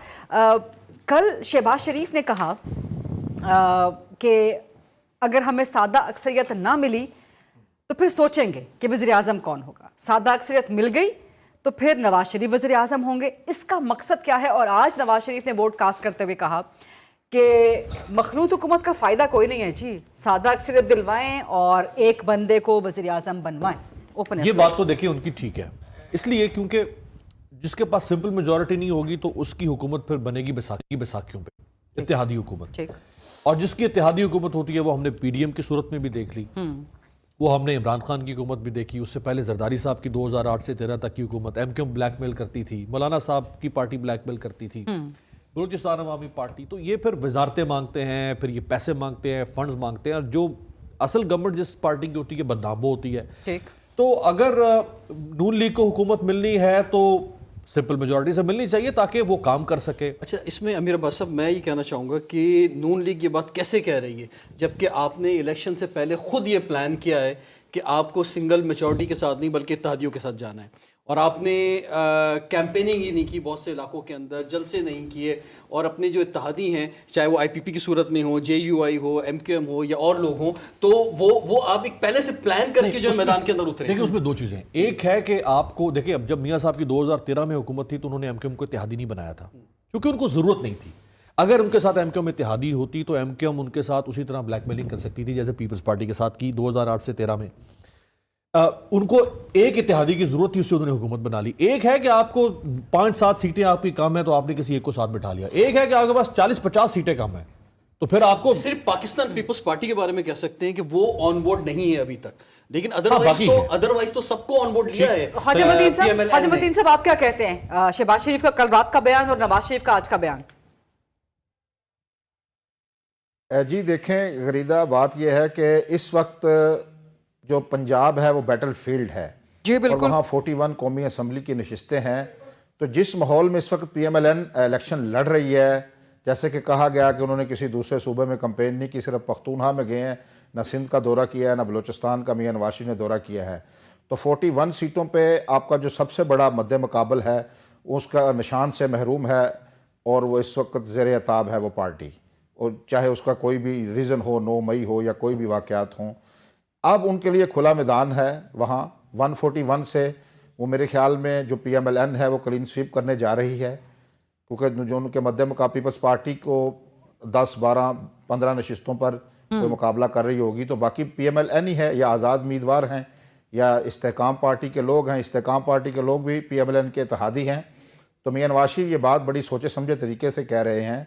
कल शहबाज शरीफ ने कहा कि अगर हमें सादा अक्सरियत ना मिली तो फिर सोचेंगे कि वज़ीर आज़म कौन होगा। सादा अक्सरियत मिल गई तो फिर नवाज शरीफ वज़ीर आज़म होंगे। इसका मकसद क्या है? और आज नवाज शरीफ ने वोट कास्ट करते हुए कहा कि मखलूत हुकूमत का फ़ायदा कोई नहीं है जी, सादा अक्सरियत दिलवाएं और एक बंदे को वज़ीर आज़म बनवाएं। ओपन ये बात तो देखिए उनकी ठीक है, इसलिए क्योंकि जिसके पास सिंपल मेजॉरिटी नहीं होगी तो उसकी हुकूमत फिर बनेगी बैसाखियों पे, इत्तेहादी हुकूमत। और जिसकी इत्तेहादी हुकूमत होती है वो हमने PDM की सूरत में भी देख ली, वो हमने इमरान खान की हुकूमत भी देखी, उससे पहले जरदारी साहब की 2008 से 13 तक की हुकूमत, MQM ब्लैकमेल करती थी, मौलाना साहब की पार्टी ब्लैकमेल करती थी, बलूचिस्तान अवामी पार्टी। तो ये फिर वजारतें मांगते हैं, फिर ये पैसे मांगते हैं, फंड्स मांगते हैं, और जो असल गवर्नमेंट जिस पार्टी की होती है बदनामो होती है। तो अगर नून लीग को हुकूमत मिलनी है तो सिंपल मेजॉरिटी से मिलनी चाहिए ताकि वो काम कर सके। अच्छा, इसमें अमीर अब्बास साहब मैं ये कहना चाहूँगा कि नून लीग ये बात कैसे कह रही है जबकि आपने इलेक्शन से पहले खुद ये प्लान किया है कि आपको सिंगल मेजॉरिटी के साथ नहीं बल्कि इत्तेहादियों के साथ जाना है, और आपने कैंपेनिंग ही नहीं की बहुत से इलाकों के अंदर, जलसे नहीं किए, और अपने जो इत्तेहादी हैं चाहे वो IPP की सूरत में हो, JUI हो, MQM हो या और लोग हों, तो वो आप एक पहले से प्लान करके जो है मैदान के अंदर उतरे। देखिए उसमें दो चीज़ें, एक है कि आपको देखिए अब जब मियाँ साहब की 2013 में हुकूमत थी तो उन्होंने MQM को इत्तेहादी नहीं बनाया था क्योंकि उनको ज़रूरत नहीं थी। अगर उनके साथ MQM इत्तेहादी होती तो MQM उनके साथ उसी तरह ब्लैकमेलिंग कर सकती थी जैसे पीपल्स पार्टी के साथ की 2008 से 13 में। उनको एक इत्तेहादी की जरूरत थी, उससे उन्होंने हुकूमत बना ली। एक है कि आपको 5-7 सीटें आपकी कम है तो आपने किसी एक को साथ बिठा लिया, एक है कि आपके पास 40-50 सीटें कम है तो फिर आपको सिर्फ पाकिस्तान पीपल्स पार्टी के बारे में कह सकते हैं कि वो ऑन बोर्ड नहीं है अभी तक, लेकिन अदरवाइज तो सबको ऑन बोर्ड लिया है। ख्वाजा मतीन साहब आप क्या कहते हैं शहबाज शरीफ का कल रात का बयान और नवाज शरीफ का आज का बयान? जी देखें गरीदा, बात यह है कि इस वक्त जो पंजाब है वो बैटल फील्ड है जी, बिल्कुल। और वहाँ 41 कौमी असम्बली की नशिस्तें हैं। तो जिस माहौल में इस वक्त PMLN इलेक्शन लड़ रही है, जैसे कि कहा गया कि उन्होंने किसी दूसरे सूबे में कैंपेन नहीं की, सिर्फ पख्तूनख्वा में गए हैं, ना सिंध का दौरा किया है, ना बलूचिस्तान का मियां नवाज शरीफ ने दौरा किया है। तो 41 सीटों पे आपका जो सबसे बड़ा मद्दे मुकाबल है उसका निशान से महरूम है, और वो इस वक्त ज़ेर अताब है वो पार्टी, और चाहे उसका कोई भी रीज़न हो, 9 मई हो या कोई भी वाक़यात हों। अब उनके लिए खुला मैदान है वहाँ 141 से। वो मेरे ख्याल में जो PMLN है वो क्लीन स्वीप करने जा रही है, क्योंकि जो उनके मद्दे मुकाबले पीपल्स पार्टी को 10, 12, 15 नशिस्तों पर कोई मुकाबला कर रही होगी, तो बाकी PMLN ही है या आज़ाद उम्मीदवार हैं या इस्तेकाम पार्टी के लोग हैं। इस्तेकाम पार्टी के लोग भी PMLN के इत्तेहादी हैं। तो मियां नवाज शरीफ ये बात बड़ी सोचे समझे तरीके से कह रहे हैं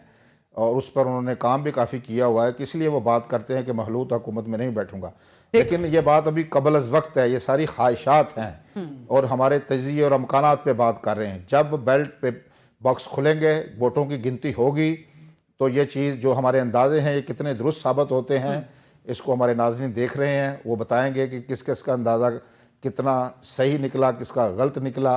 और उस पर उन्होंने काम भी काफ़ी किया हुआ है, कि इसलिए वो बात करते हैं कि महलूत हुकूमत में नहीं बैठूंगा। लेकिन ये बात अभी कबल अज़ वक्त है, ये सारी ख्वाहिशात हैं और हमारे तजिए और अमकानात पे बात कर रहे हैं। जब बेल्ट पे बॉक्स खुलेंगे, वोटों की गिनती होगी, तो ये चीज़ जो हमारे अंदाजे हैं ये कितने दुरुस्त साबित होते हैं, इसको हमारे नाज़रीन देख रहे हैं। वो बताएंगे कि किस किस का अंदाज़ा कितना सही निकला, किसका गलत निकला।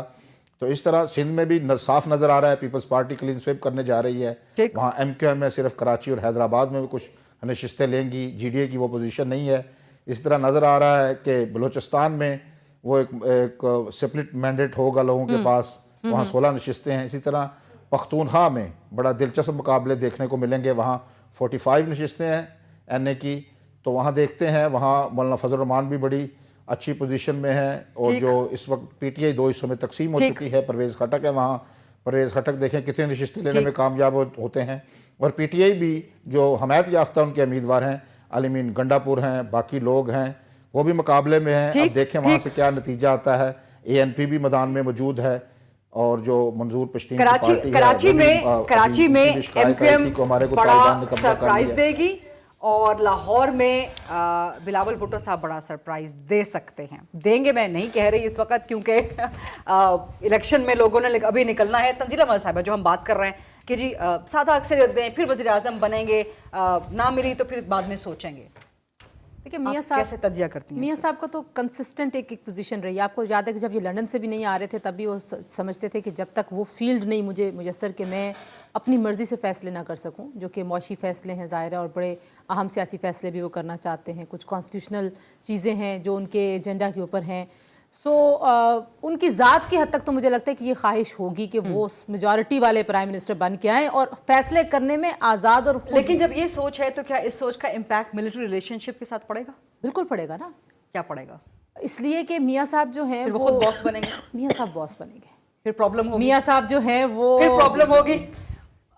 तो इस तरह सिंध में भी साफ नज़र आ रहा है पीपल्स पार्टी क्लीन स्वीप करने जा रही है। वहाँ MQM में सिर्फ कराची और हैदराबाद में भी कुछ नशिस्तें लेंगी, GDA की वो पोजीशन नहीं है। इस तरह नज़र आ रहा है कि बलूचिस्तान में वो एक स्प्लिट मैंडेट होगा लोगों के पास, वहाँ 16 नशिस्तें हैं। इसी तरह पख्तूनख्वा में बड़ा दिलचस्प मुकाबले देखने को मिलेंगे, वहाँ 45 नशिस्तें हैं NA की। तो वहाँ देखते हैं, वहाँ मौलाना फजल रहमान भी बड़ी अच्छी पोजीशन में है, और जो इस वक्त PTI 2 हिस्सों में तकसीम हो चुकी है। परवेज़ खटक है वहाँ, परवेज़ खटक देखें कितने नशिस्तें लेने में कामयाब होते हैं। और PTI भी जो हमायत याफ्ता उनके उम्मीदवार हैं, अलीमीन गंडापुर हैं, बाकी लोग हैं, वो भी मुकाबले में है। ठीक, अब देखें वहाँ ठीक। से क्या नतीजा आता है। ANP भी मैदान में मौजूद है और जो मंजूर पश्तीन की पार्टी है, कराची वो भी, में कराची अभी में उनकी भी शिकायत आई MQM थी कि हमारे को तालिबान बड़ा ने कब्जा कर सरप्राइज लिया। देगी और लाहौर में बिलावल भुट्टो साहब बड़ा सरप्राइज दे सकते हैं। देंगे मैं नहीं कह रही इस वक्त, क्योंकि इलेक्शन में लोगों ने अभी निकलना है। तंजीला अहमद साहिबा जो हम बात कर रहे हैं कि जी सादा अक्सरियत दें, फिर वज़ीर आज़म बनेंगे, ना मिली तो फिर बाद में सोचेंगे। देखिए मियाँ आप साहब कैसे तज्जिया करती हैं मियाँ इसका? साहब का तो कंसिस्टेंट एक पोजीशन रही है। आपको याद है कि जब ये लंदन से भी नहीं आ रहे थे तब भी वो समझते थे कि जब तक वो फील्ड नहीं मुझे मुयस्सर कि मैं अपनी मर्ज़ी से फ़ैसले ना कर सकूं, जो कि मौशी फ़ैसले हैं ज़ाहिर है, और बड़े अहम सियासी फ़ैसले भी वो करना चाहते हैं। कुछ कॉन्स्टिट्यूशनल चीज़ें हैं जो उनके एजेंडा के ऊपर हैं। सो उनकी ज़ात की हद तक तो मुझे लगता है कि ये ख्वाहिश होगी कि वो मेजॉरिटी वाले प्राइम मिनिस्टर बन के आएँ और फैसले करने में आज़ाद और खुद। लेकिन जब ये सोच है तो क्या इस सोच का इम्पैक्ट मिलिट्री रिलेशनशिप के साथ पड़ेगा? बिल्कुल पड़ेगा ना। क्या पड़ेगा? इसलिए कि मियाँ साहब जो हैं फिर वो खुद बॉस बनेंगे, मियाँ साहब बॉस बनेंगे, फिर प्रॉब्लम होगी। मियाँ साहब जो हैं वो फिर प्रॉब्लम होगी।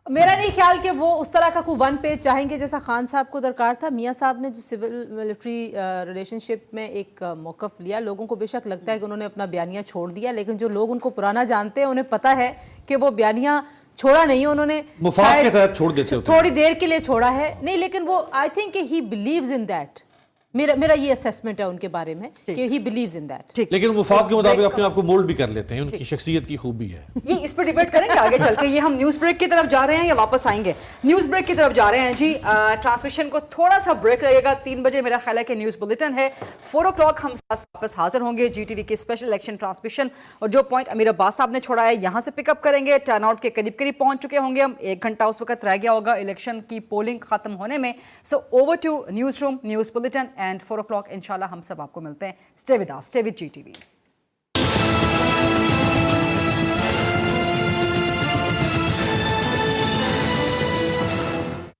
मेरा नहीं ख्याल कि वो उस तरह का कोई वन पेज चाहेंगे जैसा खान साहब को दरकार था। मियाँ साहब ने जो सिविल मिलिट्री रिलेशनशिप में एक मौक़िफ़ लिया, लोगों को बेशक लगता है कि उन्होंने अपना बयानिया छोड़ दिया, लेकिन जो लोग उनको पुराना जानते हैं उन्हें पता है कि वो बयानिया छोड़ा नहीं, उन्होंने मुफाद के तहत छोड़ देते होते हैं। थोड़ी देर के लिए छोड़ा है नहीं, लेकिन वो I think he believes in that. मेरा ये असेसमेंट है उनके बारे में कि ही बिलीव्स इन दैट। लेकिन मुफाद के मुताबिक अपने आप को मोल्ड भी कर लेते हैं, उनकी शख्सियत की खूबी है। ये इस पर डिबेट करेंगे आगे चल के। ये हम न्यूज़ ब्रेक की तरफ जा रहे हैं या वापस आएंगे? न्यूज़ ब्रेक की तरफ जा रहे हैं जी। ट्रांसमिशन को थोड़ा सा ब्रेक लगेगा। 3 बजे मेरा ख्याल है कि न्यूज़ बुलेटिन है। 4 o'clock हम वापस हाजिर होंगे। GTV की स्पेशल इलेक्शन ट्रांसमिशन और जो पॉइंट अमीर अब्बास साहब ने छोड़ा है यहाँ से पिकअप करेंगे। टर्न आउट के करीब करीब पहुँच चुके होंगे हम। 1 घंटा उस वक्त रह गया होगा इलेक्शन की पोलिंग खत्म होने में। So over to news room, news bulletin and 4 o'clock इंशाल्लाह हम सब आपको मिलते हैं। Stay with us, stay with GTV।